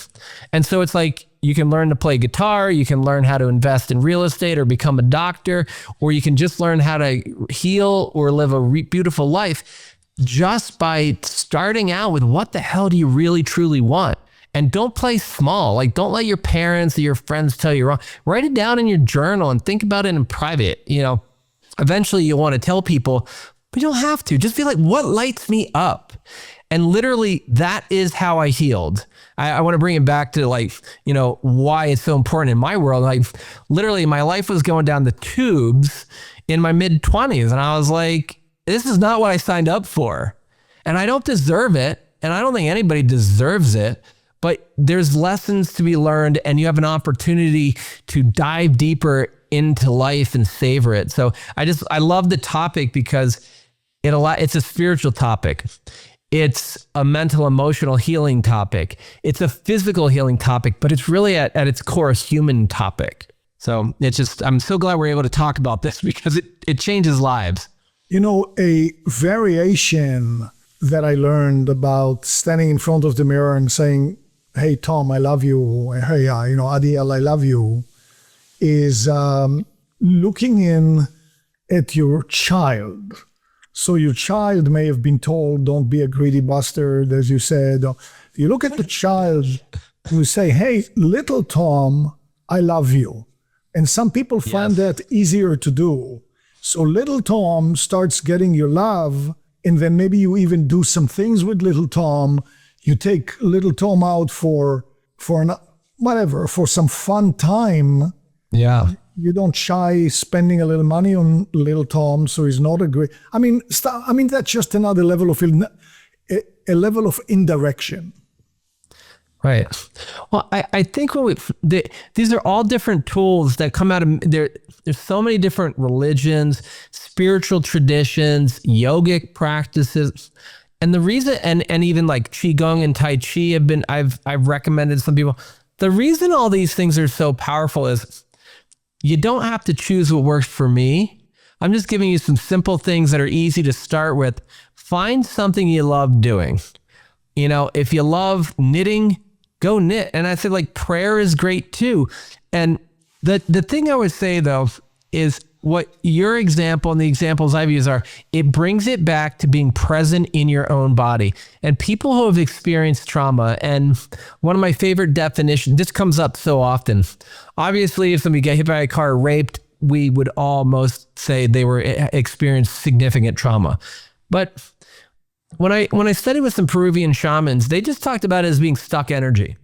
And so it's like, you can learn to play guitar, you can learn how to invest in real estate or become a doctor, or you can just learn how to heal or live a beautiful life just by starting out with what the hell do you really truly want? And don't play small. Like, don't let your parents or your friends tell you wrong. Write it down in your journal and think about it in private. Eventually you'll want to tell people, but you don't have to. Just be like, what lights me up? And literally that is how I healed. I want to bring it back to why it's so important in my world. Like, literally my life was going down the tubes in my mid-20s. And I was like, this is not what I signed up for. And I don't deserve it. And I don't think anybody deserves it. But there's lessons to be learned, and you have an opportunity to dive deeper into life and savor it. So I love the topic because it's a spiritual topic. It's a mental, emotional healing topic. It's a physical healing topic, but it's really at its core a human topic. So I'm so glad we're able to talk about this because it changes lives. A variation that I learned about standing in front of the mirror and saying, hey, Tom, I love you. Hey, Adiel, I love you, is looking in at your child. So your child may have been told, don't be a greedy bastard, as you said. You look at the child, you say, hey, little Tom, I love you. And some people find that easier to do. So little Tom starts getting your love, and then maybe you even do some things with little Tom. You take little Tom out for whatever, for some fun time, Yeah. you don't shy spending a little money on little Tom, so he's not a great. I mean, that's just another level of a level of indirection. Right. Well, I think these are all different tools that come out of there. There's so many different religions, spiritual traditions, yogic practices. And the reason, and even like Qigong and Tai Chi I've recommended to some people. The reason all these things are so powerful is you don't have to choose what works for me. I'm just giving you some simple things that are easy to start with. Find something you love doing. You know, if you love knitting, go knit. And I said, like, prayer is great too. And the thing I would say though is what your example and the examples I've used are, it brings it back to being present in your own body. And people who have experienced trauma, and one of my favorite definitions, this comes up so often. Obviously, if somebody get hit by a car or raped, we would almost say they were experienced significant trauma. But when I studied with some Peruvian shamans, they just talked about it as being stuck energy.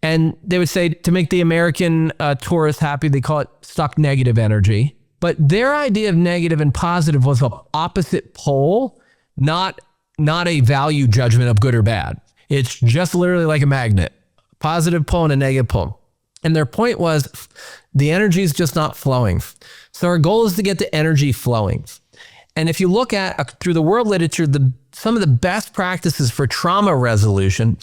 And they would say to make the American tourist happy, they call it stuck negative energy. But their idea of negative and positive was an opposite pole, not a value judgment of good or bad. It's just literally like a magnet, positive pole and a negative pole. And their point was the energy is just not flowing. So our goal is to get the energy flowing. And if you look at through the world literature, some of the best practices for trauma resolution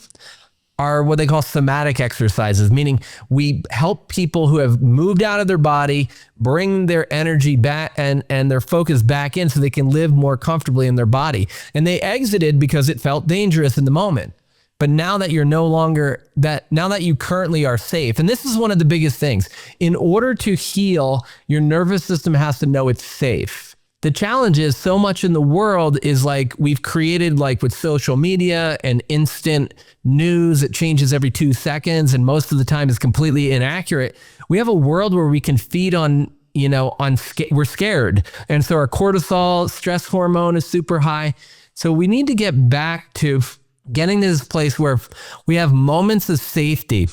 are what they call somatic exercises, meaning we help people who have moved out of their body, bring their energy back and their focus back in so they can live more comfortably in their body. And they exited because it felt dangerous in the moment. But now that now that you currently are safe, and this is one of the biggest things, in order to heal, your nervous system has to know it's safe. The challenge is so much in the world is like we've created, like with social media and instant news, it changes every 2 seconds and most of the time is completely inaccurate. We have a world where we can feed on, we're scared. And so our cortisol, stress hormone is super high. So we need to get back to getting to this place where we have moments of safety.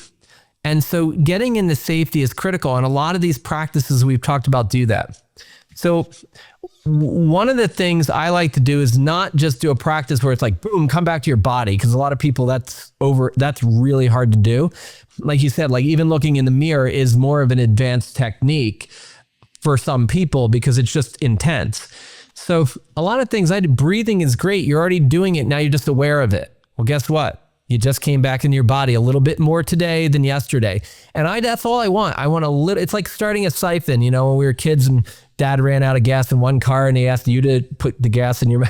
And so getting into safety is critical. And a lot of these practices we've talked about do that. So one of the things I like to do is not just do a practice where it's like, boom, come back to your body. Because a lot of people, that's really hard to do. Like you said, like even looking in the mirror is more of an advanced technique for some people because it's just intense. So a lot of things breathing is great. You're already doing it. Now you're just aware of it. Well, guess what? You just came back into your body a little bit more today than yesterday. And that's all I want. I want a little, it's like starting a siphon, when we were kids and dad ran out of gas in one car and he asked you to put the gas in your,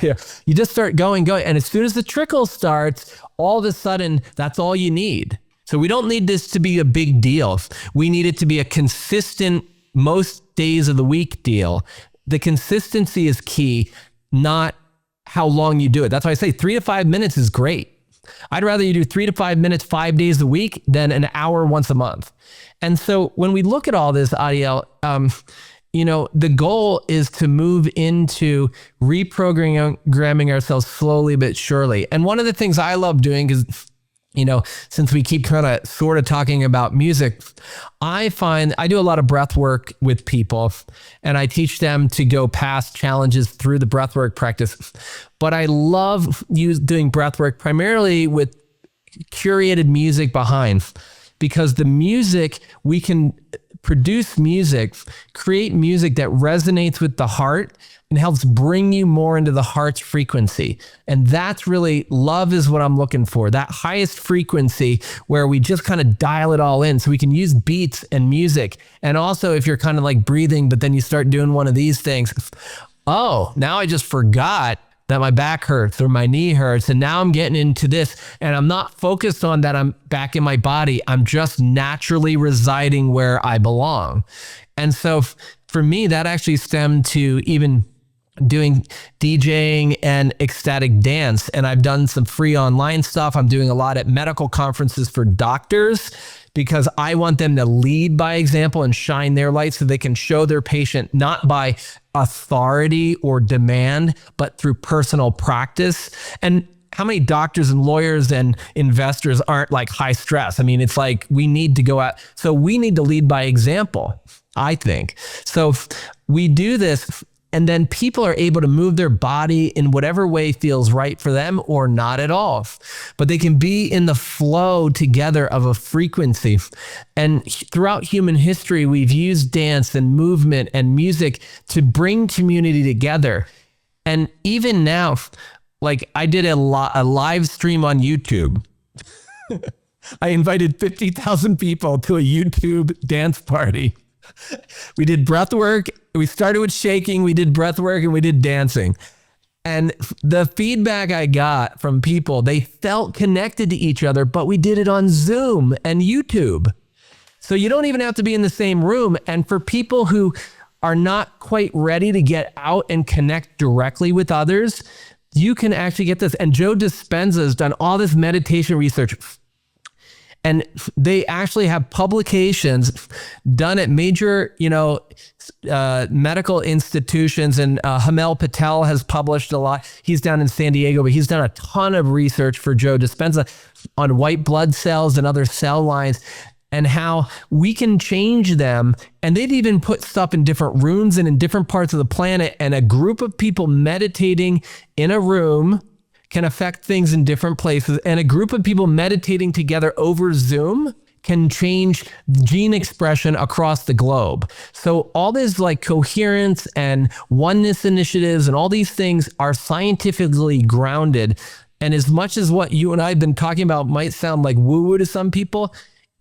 you just start going. And as soon as the trickle starts, all of a sudden, that's all you need. So we don't need this to be a big deal. We need it to be a consistent, most days of the week deal. The consistency is key, not how long you do it. That's why I say 3 to 5 minutes is great. I'd rather you do 3 to 5 minutes, 5 days a week than an hour once a month. And so when we look at all this, Adiel, the goal is to move into reprogramming ourselves slowly but surely. And one of the things I love doing is, since we keep kind of sort of talking about music, I find I do a lot of breath work with people and I teach them to go past challenges through the breath work practice. But I love doing breath work primarily with curated music behind, because the music, we can produce music, create music that resonates with the heart and helps bring you more into the heart's frequency. And that's really, love is what I'm looking for, that highest frequency where we just kind of dial it all in so we can use beats and music. And also if you're kind of like breathing, but then you start doing one of these things, oh, now I just forgot that my back hurts or my knee hurts. And now I'm getting into this and I'm not focused on that I'm back in my body. I'm just naturally residing where I belong. And so for me, that actually stemmed to even doing DJing and ecstatic dance. And I've done some free online stuff. I'm doing a lot at medical conferences for doctors because I want them to lead by example and shine their light so they can show their patient not by authority or demand, but through personal practice. And how many doctors and lawyers and investors aren't like high stress? I mean, it's like we need to go out. So we need to lead by example, I think. So we do this, and then people are able to move their body in whatever way feels right for them or not at all. But they can be in the flow together of a frequency. And throughout human history, we've used dance and movement and music to bring community together. And even now, like I did a live stream on YouTube. I invited 50,000 people to a YouTube dance party. We did breath work. We started with shaking. We did breath work and we did dancing. And the feedback I got from people, they felt connected to each other, but we did it on Zoom and YouTube. So you don't even have to be in the same room. And for people who are not quite ready to get out and connect directly with others, you can actually get this. And Joe Dispenza has done all this meditation research. And they actually have publications done at major, medical institutions. And Hamel Patel has published a lot. He's down in San Diego, but he's done a ton of research for Joe Dispenza on white blood cells and other cell lines and how we can change them. And they'd even put stuff in different rooms and in different parts of the planet. And a group of people meditating in a room can affect things in different places. And a group of people meditating together over Zoom can change gene expression across the globe. So all this like coherence and oneness initiatives and all these things are scientifically grounded. And as much as what you and I have been talking about might sound like woo-woo to some people,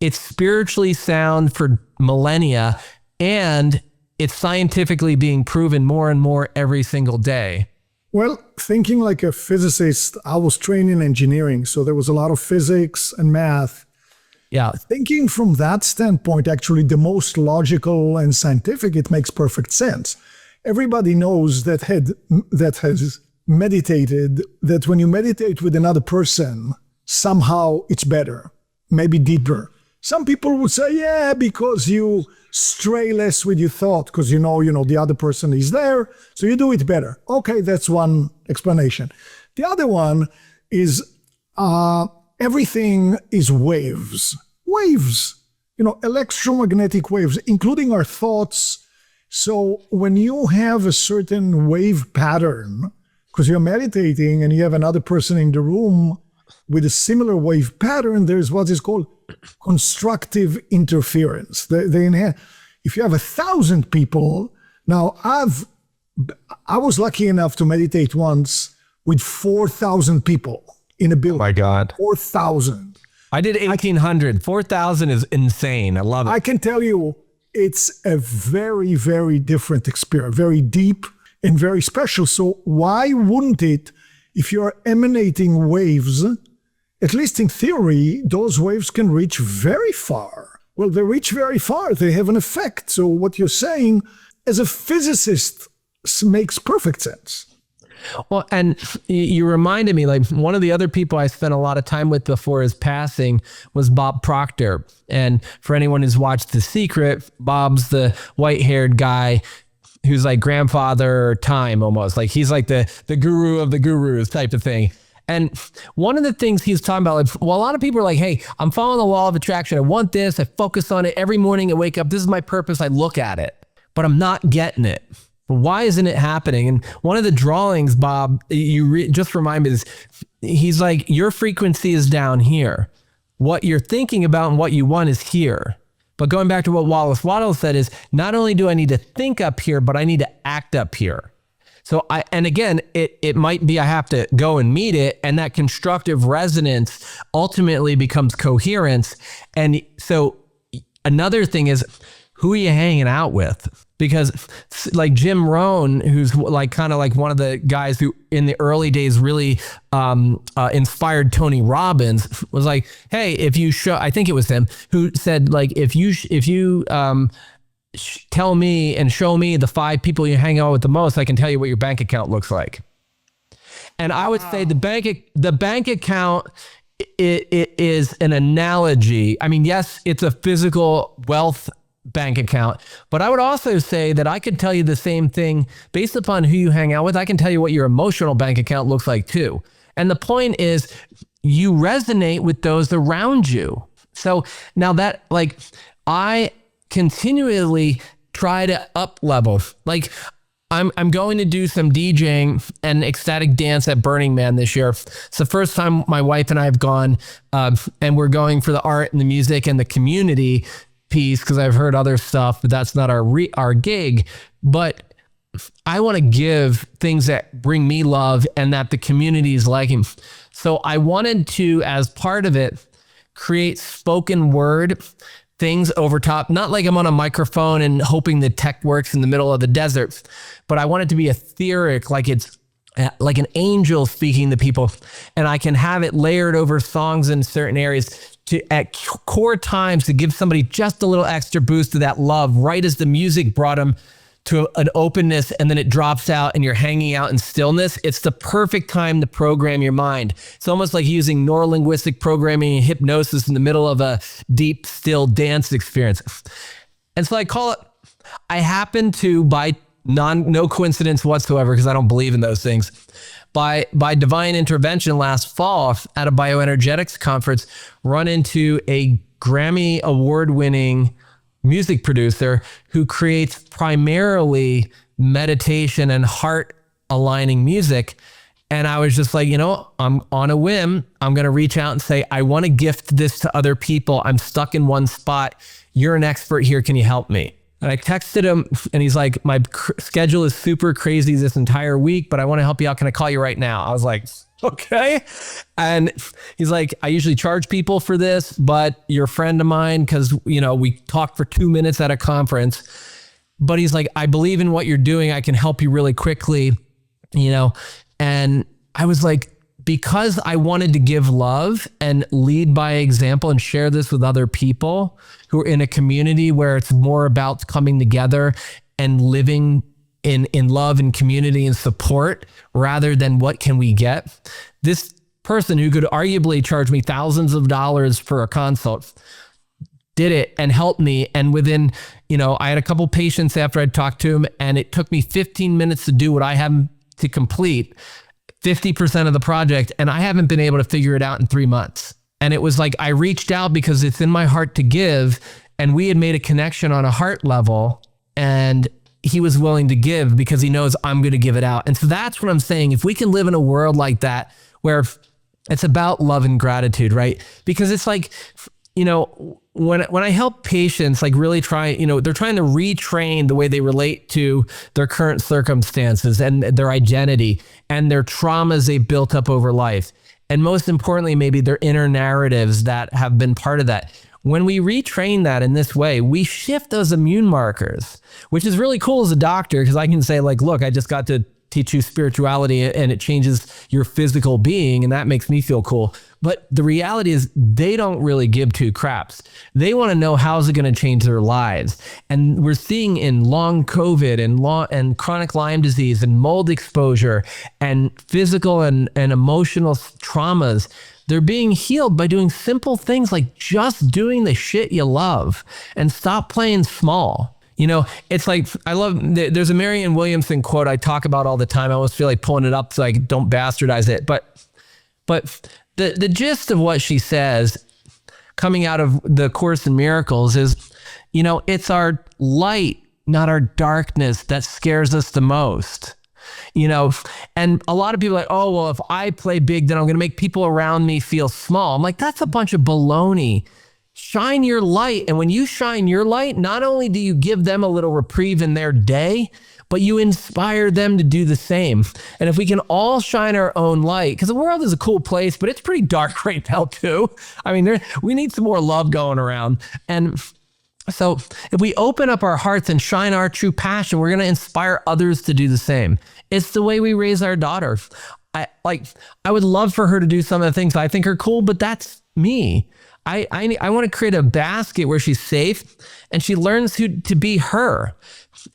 it's spiritually sound for millennia, and it's scientifically being proven more and more every single day. Well, thinking like a physicist, I was trained in engineering, so there was a lot of physics and math. Yeah. Thinking from that standpoint, actually the most logical and scientific, it makes perfect sense. Everybody knows that has meditated, that when you meditate with another person, somehow it's better, maybe deeper. Some people would say, yeah, because you stray less with your thought, because you know the other person is there, so you do it better. Okay, that's one explanation. The other one is everything is waves. Waves, electromagnetic waves, including our thoughts. So when you have a certain wave pattern, because you're meditating and you have another person in the room with a similar wave pattern, there's what is called constructive interference. If you have 1,000 people, now I was lucky enough to meditate once with 4,000 people in a building. Oh my God. 4,000. I did 1,800. 4,000 is insane. I love it. I can tell you, it's a very, very different experience, very deep and very special. So why wouldn't it, if you're emanating waves, at least in theory, those waves can reach very far. Well, they reach very far. They have an effect. So what you're saying, as a physicist, makes perfect sense. Well, and you reminded me, like one of the other people I spent a lot of time with before his passing was Bob Proctor. And for anyone who's watched The Secret, Bob's the white-haired guy who's like grandfather time almost. Like he's like the guru of the gurus type of thing. And one of the things he's talking about, like, well, a lot of people are like, hey, I'm following the law of attraction. I want this. I focus on it every morning. I wake up. This is my purpose. I look at it, but I'm not getting it. Why isn't it happening? And one of the drawings, Bob, just remind me this. He's like, your frequency is down here. What you're thinking about and what you want is here. But going back to what Wallace Waddell said is, not only do I need to think up here, but I need to act up here. So it might be I have to go and meet it, and that constructive resonance ultimately becomes coherence. And so another thing is, who are you hanging out with? Because like Jim Rohn, who's like kind of like one of the guys who in the early days really inspired Tony Robbins, was like, hey, if you show, I think it was him who said, like, if you tell me and show me the 5 people you hang out with the most, I can tell you what your bank account looks like. And I would say the bank account, it is an analogy. I mean, yes, it's a physical wealth bank account, but I would also say that I could tell you the same thing based upon who you hang out with. I can tell you what your emotional bank account looks like too. And the point is you resonate with those around you. So now that like I continually try to up level, like I'm going to do some DJing and ecstatic dance at Burning Man this year. It's the first time my wife and I have gone, and we're going for the art and the music and the community piece, because I've heard other stuff, but that's not our gig. But I want to give things that bring me love and that the community is liking. So I wanted to, as part of it, create spoken word things over top, not like I'm on a microphone and hoping the tech works in the middle of the desert, but I want it to be etheric, like it's like an angel speaking to people. And I can have it layered over songs in certain areas to at core times to give somebody just a little extra boost to that love, right as the music brought them to an openness, and then it drops out and you're hanging out in stillness. It's the perfect time to program your mind. It's almost like using neurolinguistic programming and hypnosis in the middle of a deep, still dance experience. And so I call it, I happen to, by no coincidence whatsoever, because I don't believe in those things, by divine intervention last fall at a bioenergetics conference, run into a Grammy award-winning music producer who creates primarily meditation and heart aligning music. And I was just like, I'm on a whim. I'm going to reach out and say, I want to gift this to other people. I'm stuck in one spot. You're an expert here. Can you help me? And I texted him and he's like, my schedule is super crazy this entire week, but I want to help you out. Can I call you right now? I was like, okay. And he's like, I usually charge people for this, but you're a friend of mine because, we talked for 2 minutes at a conference. But he's like, I believe in what you're doing. I can help you really quickly, And I was like, because I wanted to give love and lead by example and share this with other people who are in a community where it's more about coming together and living in love and community and support rather than what can we get. This person who could arguably charge me thousands of dollars for a consult did it and helped me. And within, I had a couple patients after I'd talked to him, and it took me 15 minutes to do what I had to complete 50% of the project. And I haven't been able to figure it out in 3 months. And it was like, I reached out because it's in my heart to give. And we had made a connection on a heart level, and he was willing to give because he knows I'm going to give it out. And so that's what I'm saying. If we can live in a world like that, where it's about love and gratitude, right? Because it's like, when I help patients, like really try, they're trying to retrain the way they relate to their current circumstances and their identity and their traumas they built up over life. And most importantly, maybe their inner narratives that have been part of that. When we retrain that in this way, we shift those immune markers, which is really cool as a doctor, because I can say like, look, I just got to teach you spirituality and it changes your physical being, and that makes me feel cool. But the reality is they don't really give two craps. They want to know how's it going to change their lives. And we're seeing in long COVID and chronic Lyme disease and mold exposure and physical and emotional traumas, they're being healed by doing simple things like just doing the shit you love and stop playing small. It's like, there's a Marianne Williamson quote I talk about all the time. I almost feel like pulling it up so I don't bastardize it. But the gist of what she says coming out of the Course in Miracles is, it's our light, not our darkness, that scares us the most. And a lot of people are like, oh, well, if I play big, then I'm going to make people around me feel small. I'm like, that's a bunch of baloney. Shine your light. And when you shine your light, not only do you give them a little reprieve in their day, but you inspire them to do the same. And if we can all shine our own light, because the world is a cool place, but it's pretty dark right now too. I mean, we need some more love going around. And so if we open up our hearts and shine our true passion, we're going to inspire others to do the same. It's the way we raise our daughter. I would love for her to do some of the things I think are cool, but that's me. I want to create a basket where she's safe and she learns to be her.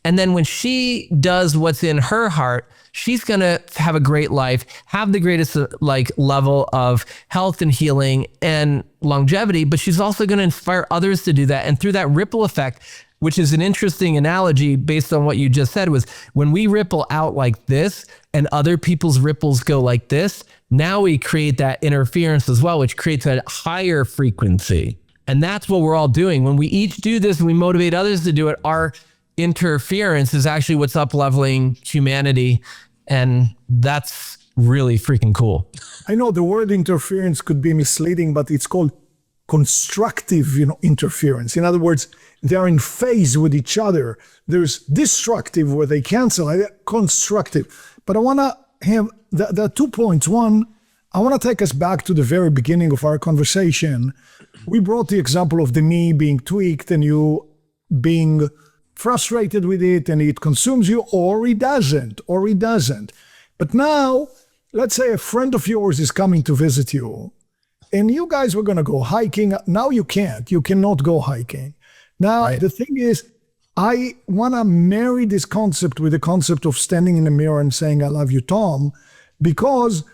And then when she does what's in her heart, she's going to have a great life, have the greatest level of health and healing and longevity, but she's also going to inspire others to do that. And through that ripple effect, which is an interesting analogy based on what you just said, was when we ripple out like this and other people's ripples go like this, Now we create that interference as well, which creates a higher frequency. And that's what we're all doing. When we each do this and we motivate others to do it, our interference is actually what's up leveling humanity. And that's really freaking cool. I know the word interference could be misleading, but it's called constructive, interference. In other words, they're in phase with each other. There's destructive where they cancel, constructive. But I want to have, there are 2 points. One, I want to take us back to the very beginning of our conversation. We brought the example of the knee being tweaked and you being frustrated with it and it consumes you, or it doesn't. But now, let's say a friend of yours is coming to visit you and you guys were going to go hiking. Now you can't. You cannot go hiking. Now, right. The thing is, I want to marry this concept with the concept of standing in the mirror and saying, I love you, Tom, because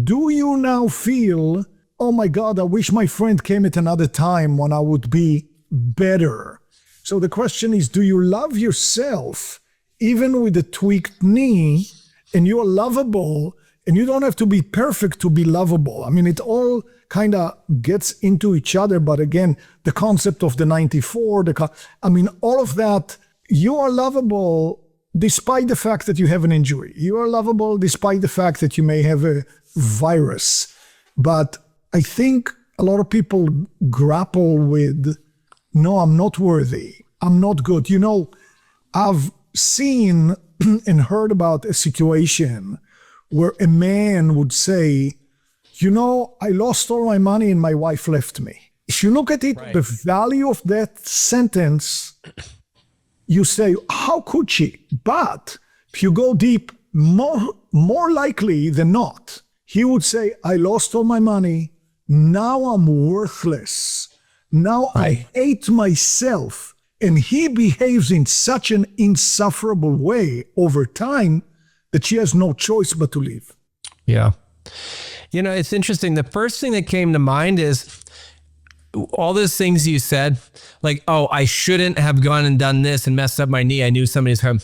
do you now feel, oh my God, I wish my friend came at another time when I would be better? So the question is, do you love yourself even with a tweaked knee and you're lovable and you don't have to be perfect to be lovable? I mean, it all kind of gets into each other. But again, the concept of the 94, all of that, you are lovable despite the fact that you have an injury. You are lovable despite the fact that you may have a virus. But I think a lot of people grapple with, no, I'm not worthy. I'm not good. I've seen and heard about a situation where a man would say, I lost all my money and my wife left me. If you look at it, right, the value of that sentence, you say, how could she? But if you go deep, more likely than not, he would say, I lost all my money. Now I'm worthless. Now I hate myself. And he behaves in such an insufferable way over time that she has no choice but to leave. Yeah. It's interesting. The first thing that came to mind is all those things you said, like, oh, I shouldn't have gone and done this and messed up my knee. I knew somebody's home.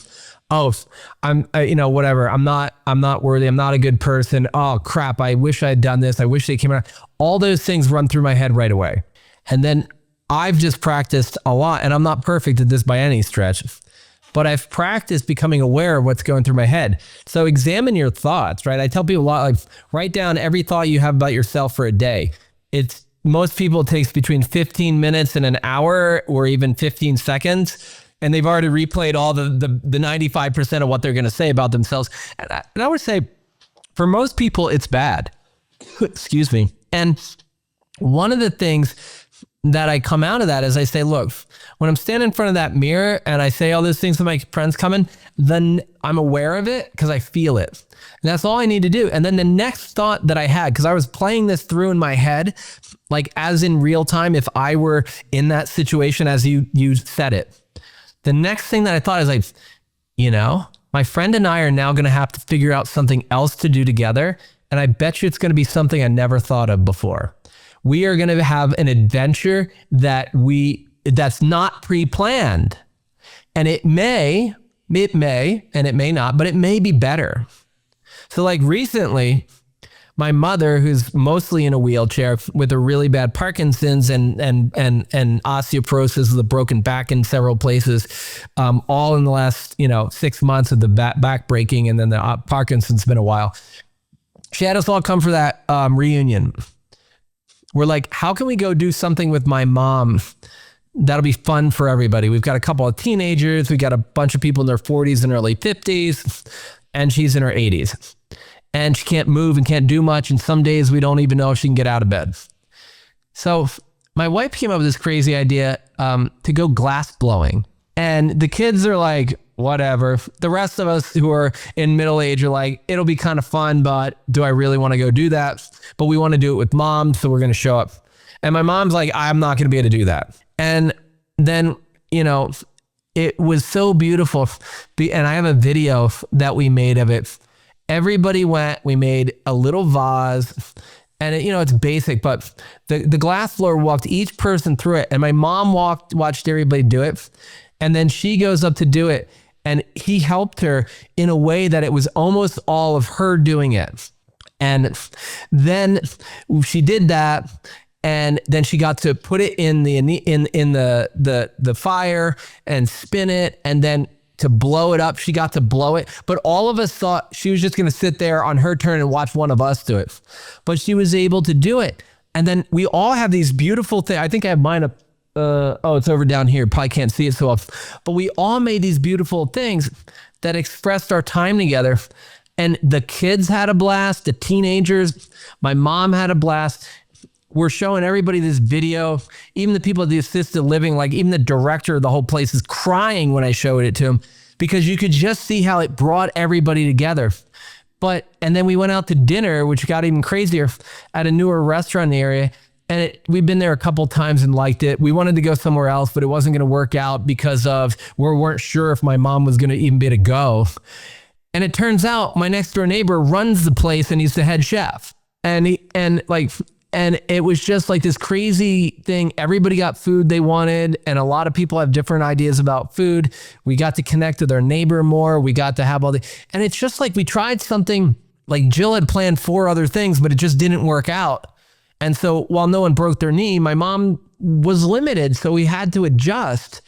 Oh, whatever. I'm not worthy. I'm not a good person. Oh crap. I wish I had done this. I wish they came out. All those things run through my head right away. And then I've just practiced a lot, and I'm not perfect at this by any stretch, but I've practiced becoming aware of what's going through my head. So examine your thoughts, right? I tell people a lot, like, write down every thought you have about yourself for a day. Most people, it takes between 15 minutes and an hour or even 15 seconds. And they've already replayed all the 95% of what they're going to say about themselves. And I would say for most people, it's bad. Excuse me. And one of the things that I come out of that is I say, look, when I'm standing in front of that mirror and I say all those things to my friends coming, then I'm aware of it because I feel it. And that's all I need to do. And then the next thought that I had, because I was playing this through in my head, like as in real time, if I were in that situation as you said it, the next thing that I thought is like, my friend and I are now going to have to figure out something else to do together. And I bet you it's going to be something I never thought of before. We are going to have an adventure that's not pre-planned. And it may, and it may not, but it may be better. So like recently, my mother, who's mostly in a wheelchair with a really bad Parkinson's and osteoporosis of the broken back in several places, all in the last 6 months of the back breaking, and then the Parkinson's been a while. She had us all come for that reunion. We're like, how can we go do something with my mom that'll be fun for everybody? We've got a couple of teenagers. We got a bunch of people in their 40s and early 50s, and she's in her 80s. And she can't move and can't do much. And some days we don't even know if she can get out of bed. So my wife came up with this crazy idea to go glass blowing. And the kids are like, whatever. The rest of us who are in middle age are like, it'll be kind of fun, but do I really want to go do that? But we want to do it with mom, so we're going to show up. And my mom's like, I'm not going to be able to do that. And then, it was so beautiful. And I have a video that we made of it. Everybody went, we made a little vase, and it's basic, but the glass blower walked each person through it. And my mom watched everybody do it. And then she goes up to do it. And he helped her in a way that it was almost all of her doing it. And then she did that, and then she got to put it in the fire and spin it, and then to blow it up, she got to blow it. But all of us thought she was just going to sit there on her turn and watch one of us do it. But she was able to do it. And then we all have these beautiful things. I think I have mine up. Oh, it's over down here. Probably can't see it so well. But we all made these beautiful things that expressed our time together. And the kids had a blast. The teenagers, my mom had a blast. We're showing everybody this video. Even the people at the assisted living, like even the director of the whole place is crying when I showed it to him, because you could just see how it brought everybody together. And then we went out to dinner, which got even crazier, at a newer restaurant in the area. And we've been there a couple times and liked it. We wanted to go somewhere else, but it wasn't going to work out because we weren't sure if my mom was going to even be able to go. And it turns out my next door neighbor runs the place and he's the head chef. And it was just like this crazy thing. Everybody got food they wanted, and a lot of people have different ideas about food. We got to connect with our neighbor more. We got to have and it's just like we tried something, like Jill had planned 4 other things, but it just didn't work out. And so while no one broke their knee, my mom was limited, so we had to adjust.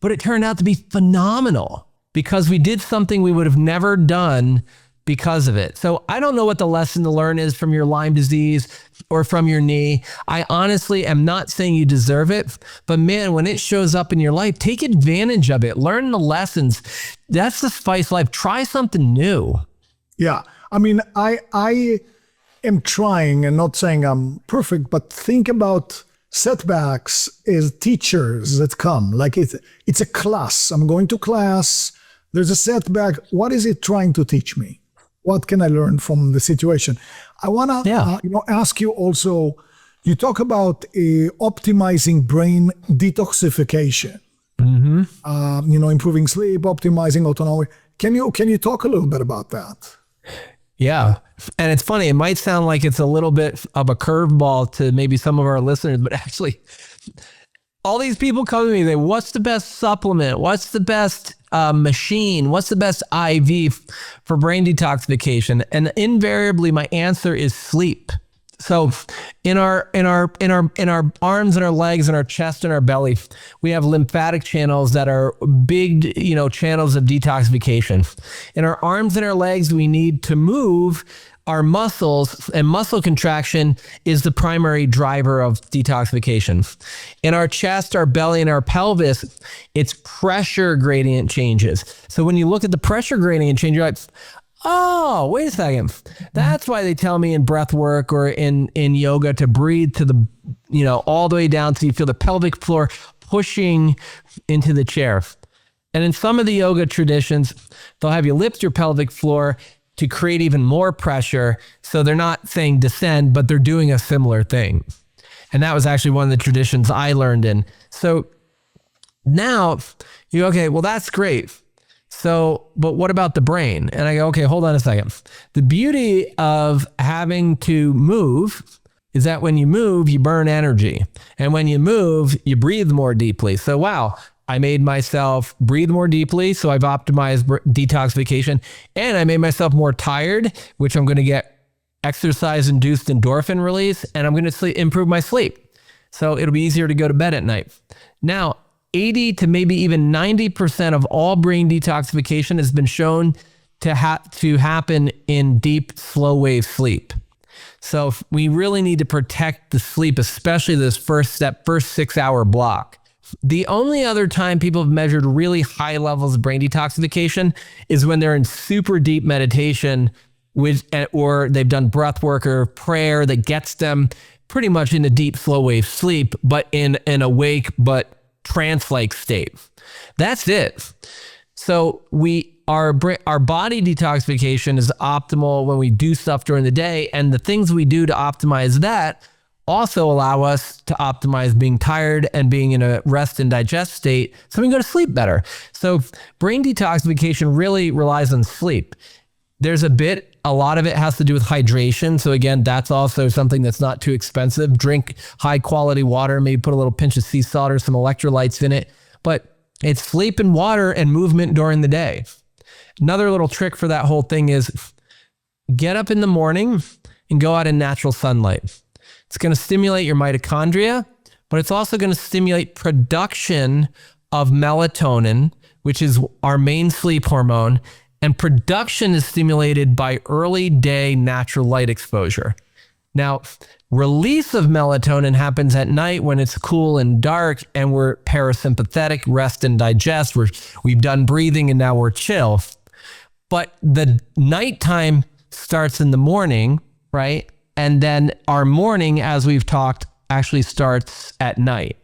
But it turned out to be phenomenal because we did something we would have never done because of it. So I don't know what the lesson to learn is from your Lyme disease or from your knee. I honestly am not saying you deserve it, but man, when it shows up in your life, take advantage of it. Learn the lessons. That's the spice life. Try something new. Yeah. I mean, I am trying, and not saying I'm perfect, but think about setbacks as teachers that come. Like it's a class. I'm going to class. There's a setback. What is it trying to teach me? What can I learn from the situation? I want to ask you also, you talk about optimizing brain detoxification, improving sleep, optimizing autonomy. Can you talk a little bit about that? Yeah. And it's funny, it might sound like it's a little bit of a curveball to maybe some of our listeners, but actually all these people come to me, they, what's the best supplement? What's the best machine? What's the best IV for brain detoxification? And invariably my answer is sleep. So in our arms and our legs and our chest and our belly, we have lymphatic channels that are big, channels of detoxification. In our arms and our legs, we need to move our muscles, and muscle contraction is the primary driver of detoxification. In our chest, our belly, and our pelvis, it's pressure gradient changes. So when you look at the pressure gradient change, you're like, oh, wait a second. That's why they tell me in breath work or in yoga to breathe to the, all the way down so you feel the pelvic floor pushing into the chair. And in some of the yoga traditions, they'll have you lift your pelvic floor to create even more pressure. So they're not saying descend, but they're doing a similar thing. And that was actually one of the traditions I learned in. So now you go, okay, well, that's great. So, but what about the brain? And I go, okay, hold on a second. The beauty of having to move is that when you move, you burn energy. And when you move, you breathe more deeply. So, wow, I made myself breathe more deeply. So I've optimized detoxification, and I made myself more tired, which I'm going to get exercise-induced endorphin release, and I'm going to improve my sleep. So it'll be easier to go to bed at night. Now, 80 to maybe even 90% of all brain detoxification has been shown to happen in deep, slow wave sleep. So we really need to protect the sleep, especially this first 6-hour block. The only other time people have measured really high levels of brain detoxification is when they're in super deep meditation or they've done breath work or prayer that gets them pretty much in a deep, slow wave sleep, but in an awake but trance-like state. That's it. So our body detoxification is optimal when we do stuff during the day, and the things we do to optimize that also allow us to optimize being tired and being in a rest and digest state so we can go to sleep better. So brain detoxification really relies on sleep. A lot of it has to do with hydration. So again, that's also something that's not too expensive. Drink high quality water, maybe put a little pinch of sea salt or some electrolytes in it, but it's sleep and water and movement during the day. Another little trick for that whole thing is get up in the morning and go out in natural sunlight. It's going to stimulate your mitochondria, but it's also going to stimulate production of melatonin, which is our main sleep hormone. And production is stimulated by early day natural light exposure. Now, release of melatonin happens at night when it's cool and dark and we're parasympathetic, rest and digest. We've done breathing and now we're chill. But the nighttime starts in the morning, right? And then our morning, as we've talked, actually starts at night.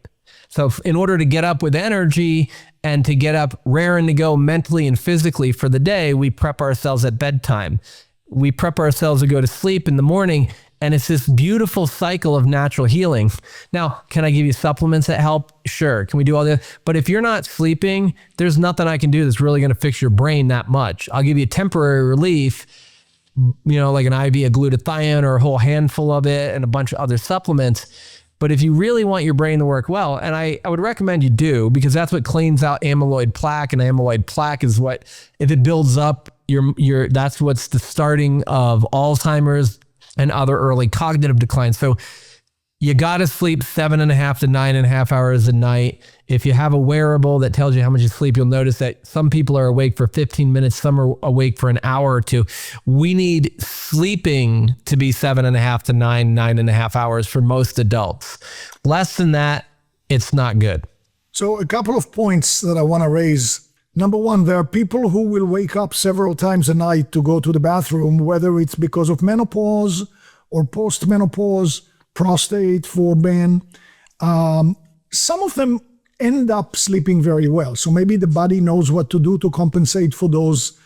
So in order to get up with energy and to get up raring to go mentally and physically for the day, we prep ourselves at bedtime. We prep ourselves to go to sleep in the morning. And it's this beautiful cycle of natural healing. Now, can I give you supplements that help? Sure. Can we do all that? But if you're not sleeping, there's nothing I can do that's really going to fix your brain that much. I'll give you temporary relief, like an IV of glutathione or a whole handful of it and a bunch of other supplements. But if you really want your brain to work well, and I would recommend you do, because that's what cleans out amyloid plaque, and amyloid plaque is what, if it builds up, that's what's the starting of Alzheimer's and other early cognitive decline. So you got to sleep 7.5 to 9.5 hours a night. If you have a wearable that tells you how much you sleep, you'll notice that some people are awake for 15 minutes, some are awake for an hour or two. We need sleeping to be 7.5 to 9.5 hours for most adults. Less than that, it's not good. So a couple of points that I want to raise. Number one, there are people who will wake up several times a night to go to the bathroom, whether it's because of menopause or post-menopause, prostate for men. Some of them end up sleeping very well. So maybe the body knows what to do to compensate for those,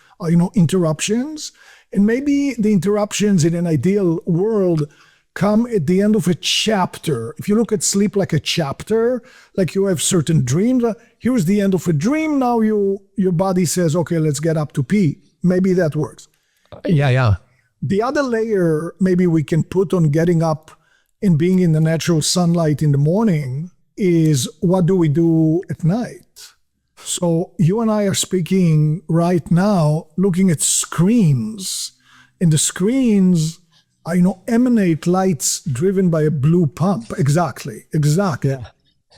interruptions. And maybe the interruptions in an ideal world come at the end of a chapter. If you look at sleep like a chapter, like you have certain dreams, here's the end of a dream. Now your body says, okay, let's get up to pee. Maybe that works. Yeah. The other layer maybe we can put on getting up and being in the natural sunlight in the morning is, what do we do at night? So you and I are speaking right now, looking at screens, and the screens emanate lights driven by a blue pump. Exactly. Yeah.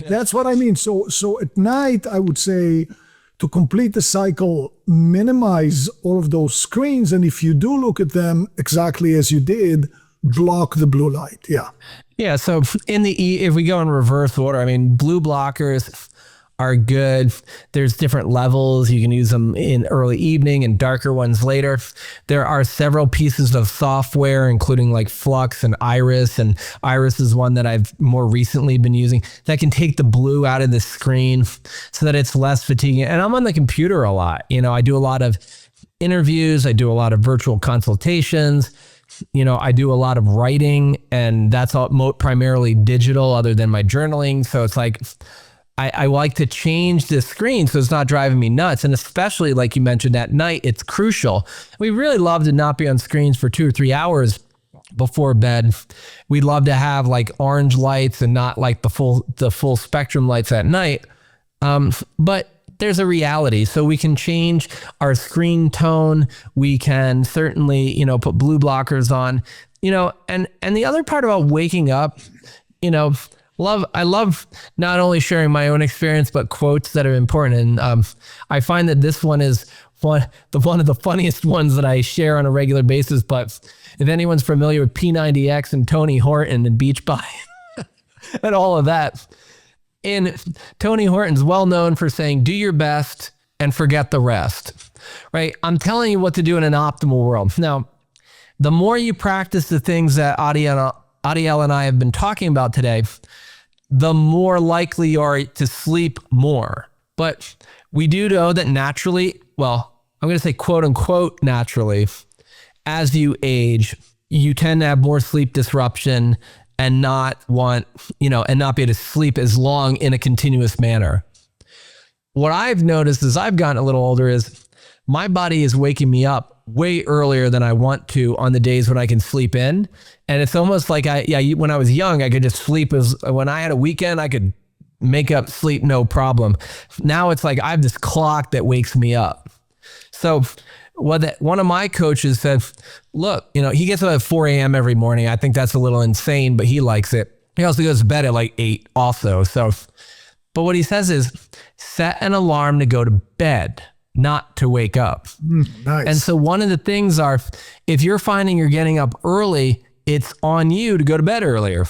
That's what I mean. So at night, I would say, to complete the cycle, minimize all of those screens. And if you do look at them exactly as you did, block the blue light. Yeah. Yeah. So if we go in reverse order, blue blockers are good. There's different levels. You can use them in early evening and darker ones later. There are several pieces of software, including like Flux and Iris. And Iris is one that I've more recently been using that can take the blue out of the screen so that it's less fatiguing. And I'm on the computer a lot. I do a lot of interviews. I do a lot of virtual consultations. I do a lot of writing, and that's all primarily digital other than my journaling. So it's like, I like to change the screen so it's not driving me nuts. And especially like you mentioned at night, it's crucial. We really love to not be on screens for 2 or 3 hours before bed. We'd love to have like orange lights and not like the full spectrum lights at night. But there's a reality. So we can change our screen tone. We can certainly, put blue blockers on, and the other part about waking up, I love not only sharing my own experience, but quotes that are important. And I find that this one is one of the funniest ones that I share on a regular basis. But if anyone's familiar with P90X and Tony Horton and Beach Body and all of that, and Tony Horton's well known for saying, do your best and forget the rest, right? I'm telling you what to do in an optimal world. Now, the more you practice the things that Adiel and I have been talking about today, the more likely you are to sleep more. But we do know that naturally, well, I'm going to say quote unquote naturally, as you age, you tend to have more sleep disruption and not want, and not be able to sleep as long in a continuous manner. What I've noticed as I've gotten a little older is my body is waking me up way earlier than I want to on the days when I can sleep in. And it's almost like when I was young, I could just sleep. When I had a weekend, I could make up sleep, no problem. Now it's like I have this clock that wakes me up. So one of my coaches said, look, he gets up at 4 a.m. every morning. I think that's a little insane, but he likes it. He also goes to bed at like 8 also. So, but what he says is set an alarm to go to bed, not to wake up. Nice. And so one of the things are, if you're finding you're getting up early, it's on you to go to bed earlier.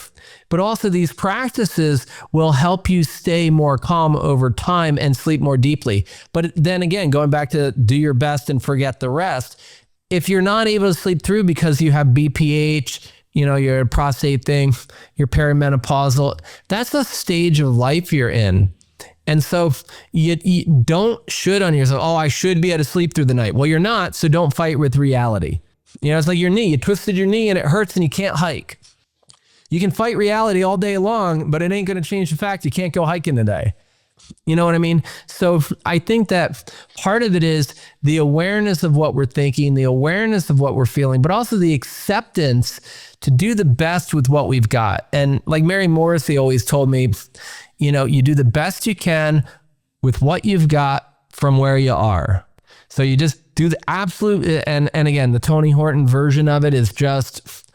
But also these practices will help you stay more calm over time and sleep more deeply. But then again, going back to do your best and forget the rest, if you're not able to sleep through because you have BPH, your prostate thing, your perimenopausal, that's a stage of life you're in. And so you don't should on yourself, oh, I should be able to sleep through the night. Well, you're not, so don't fight with reality. It's like your knee. You twisted your knee and it hurts and you can't hike. You can fight reality all day long, but it ain't going to change the fact you can't go hiking today. You know what I mean? So I think that part of it is the awareness of what we're thinking, the awareness of what we're feeling, but also the acceptance to do the best with what we've got. And like Mary Morrissey always told me, you do the best you can with what you've got from where you are. So you just do the absolute, and again, the Tony Horton version of it is just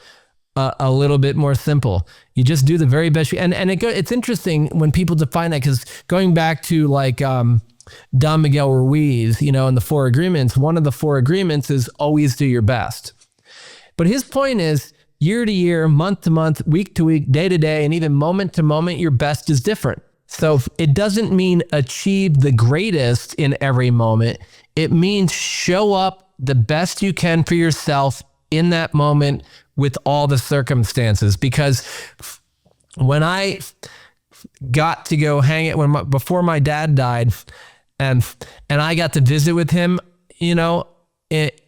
a little bit more simple. You just do the very best. It's interesting when people define that, because going back to like Don Miguel Ruiz, in the 4 agreements, one of the 4 agreements is always do your best. But his point is year to year, month to month, week to week, day to day, and even moment to moment, your best is different. So it doesn't mean achieve the greatest in every moment. It means show up the best you can for yourself in that moment with all the circumstances. Because when I got to go hang it before my dad died, and I got to visit with him, it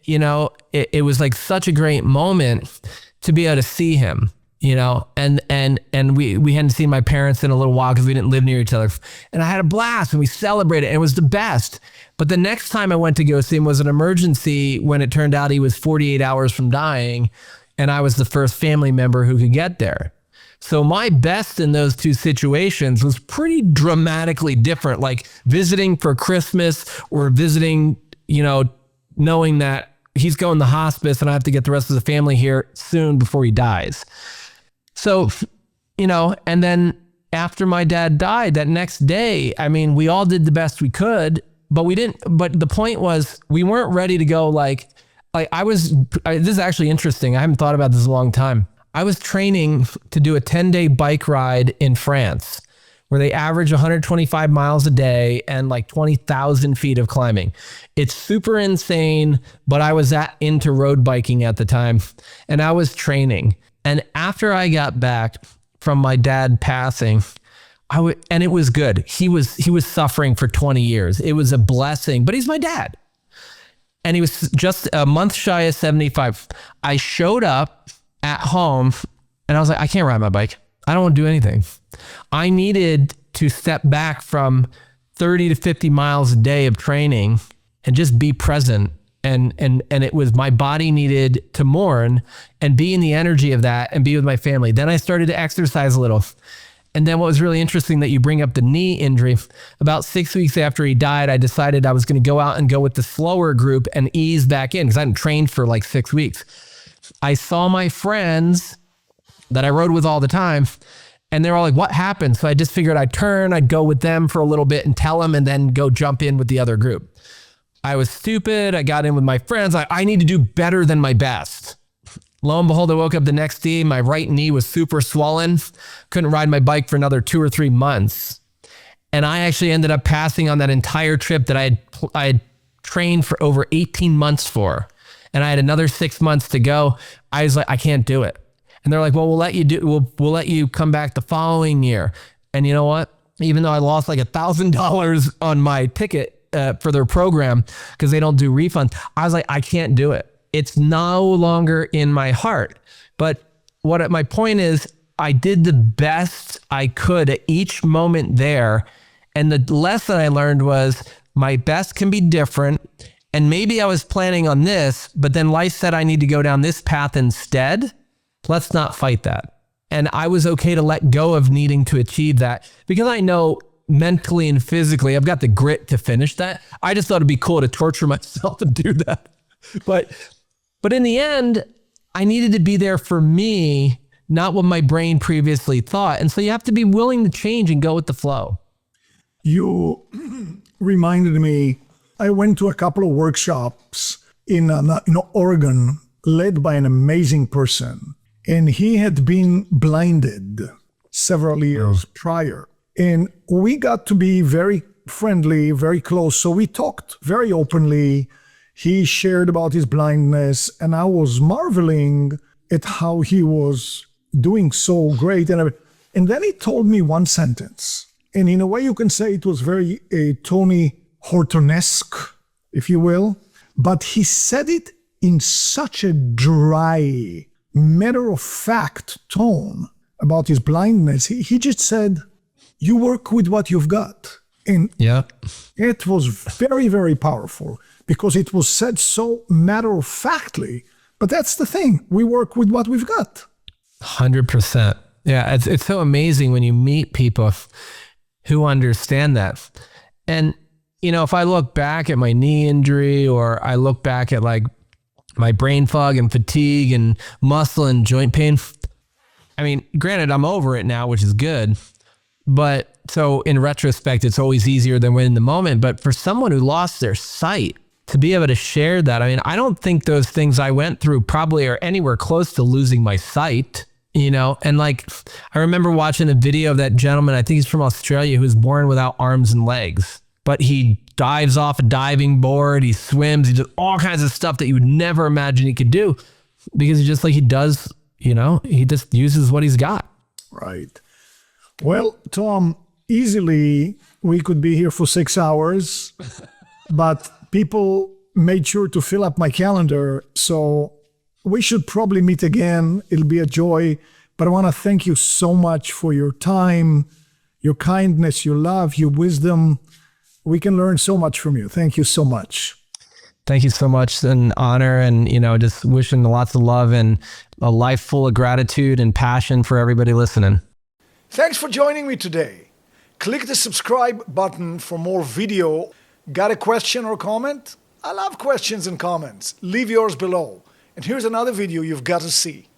was like such a great moment to be able to see him. And we hadn't seen my parents in a little while because we didn't live near each other. And I had a blast and we celebrated and it was the best. But the next time I went to go see him was an emergency when it turned out he was 48 hours from dying. And I was the first family member who could get there. So my best in those 2 situations was pretty dramatically different, like visiting for Christmas or visiting, knowing that he's going to hospice and I have to get the rest of the family here soon before he dies. So, and then after my dad died that next day, we all did the best we could, but the point was we weren't ready to go this is actually interesting. I haven't thought about this in a long time. I was training to do a 10-day bike ride in France where they average 125 miles a day and like 20,000 feet of climbing. It's super insane, but I was into road biking at the time and I was training. And after I got back from my dad passing, and it was good. He was suffering for 20 years. It was a blessing, but he's my dad. And he was just a month shy of 75. I showed up at home and I was like, I can't ride my bike. I don't want to do anything. I needed to step back from 30 to 50 miles a day of training and just be present. And it was my body needed to mourn and be in the energy of that and be with my family. Then I started to exercise a little. And then what was really interesting that you bring up the knee injury, about 6 weeks after he died, I decided I was going to go out and go with the slower group and ease back in because I hadn't trained for like 6 weeks. I saw my friends that I rode with all the time and they're all like, what happened? So I just figured I'd go with them for a little bit and tell them and then go jump in with the other group. I was stupid. I got in with my friends. I need to do better than my best. Lo and behold, I woke up the next day. My right knee was super swollen. Couldn't ride my bike for another 2 or 3 months. And I actually ended up passing on that entire trip that I had trained for over 18 months for. And I had another 6 months to go. I was like, I can't do it. And they're like, well, we'll let you come back the following year. And you know what? Even though I lost like $1,000 on my ticket for their program because they don't do refunds, I was like, I can't do it. It's no longer in my heart. But my point is, I did the best I could at each moment there. And the lesson I learned was my best can be different. And maybe I was planning on this, but then life said I need to go down this path instead. Let's not fight that. And I was okay to let go of needing to achieve that because I know mentally and physically, I've got the grit to finish that. I just thought it'd be cool to torture myself and do that. But in the end, I needed to be there for me, not what my brain previously thought. And so you have to be willing to change and go with the flow. You reminded me, I went to a couple of workshops in Oregon, led by an amazing person. And he had been blinded several years prior. And we got to be very friendly, very close. So we talked very openly. He shared about his blindness, and I was marveling at how he was doing so great. And then he told me one sentence. And in a way, you can say it was very Tony Horton-esque, if you will. But he said it in such a dry, matter-of-fact tone about his blindness. He just said, you work with what you've got. And it was very, very powerful because it was said so matter-of-factly. But that's the thing. We work with what we've got. 100%. Yeah, it's so amazing when you meet people who understand that. And, you know, if I look back at my knee injury, or I look back at like my brain fog and fatigue and muscle and joint pain, I mean, granted, I'm over it now, which is good. But so in retrospect, it's always easier than when in the moment. But for someone who lost their sight, to be able to share that, I mean, I don't think those things I went through probably are anywhere close to losing my sight, you know? And like, I remember watching a video of that gentleman, I think he's from Australia, who was born without arms and legs, but he dives off a diving board, he swims, he does all kinds of stuff that you would never imagine he could do, because he just like, he does, you know, he just uses what he's got. Right. Well, Tom, easily we could be here for 6 hours, but people made sure to fill up my calendar. So we should probably meet again. It'll be a joy. But I want to thank you so much for your time, your kindness, your love, your wisdom. We can learn so much from you. Thank you so much. Thank you so much. An honor, and, you know, just wishing lots of love and a life full of gratitude and passion for everybody listening. Thanks for joining me today. Click the subscribe button for more video. Got a question or comment? I love questions and comments. Leave yours below. And here's another video you've got to see.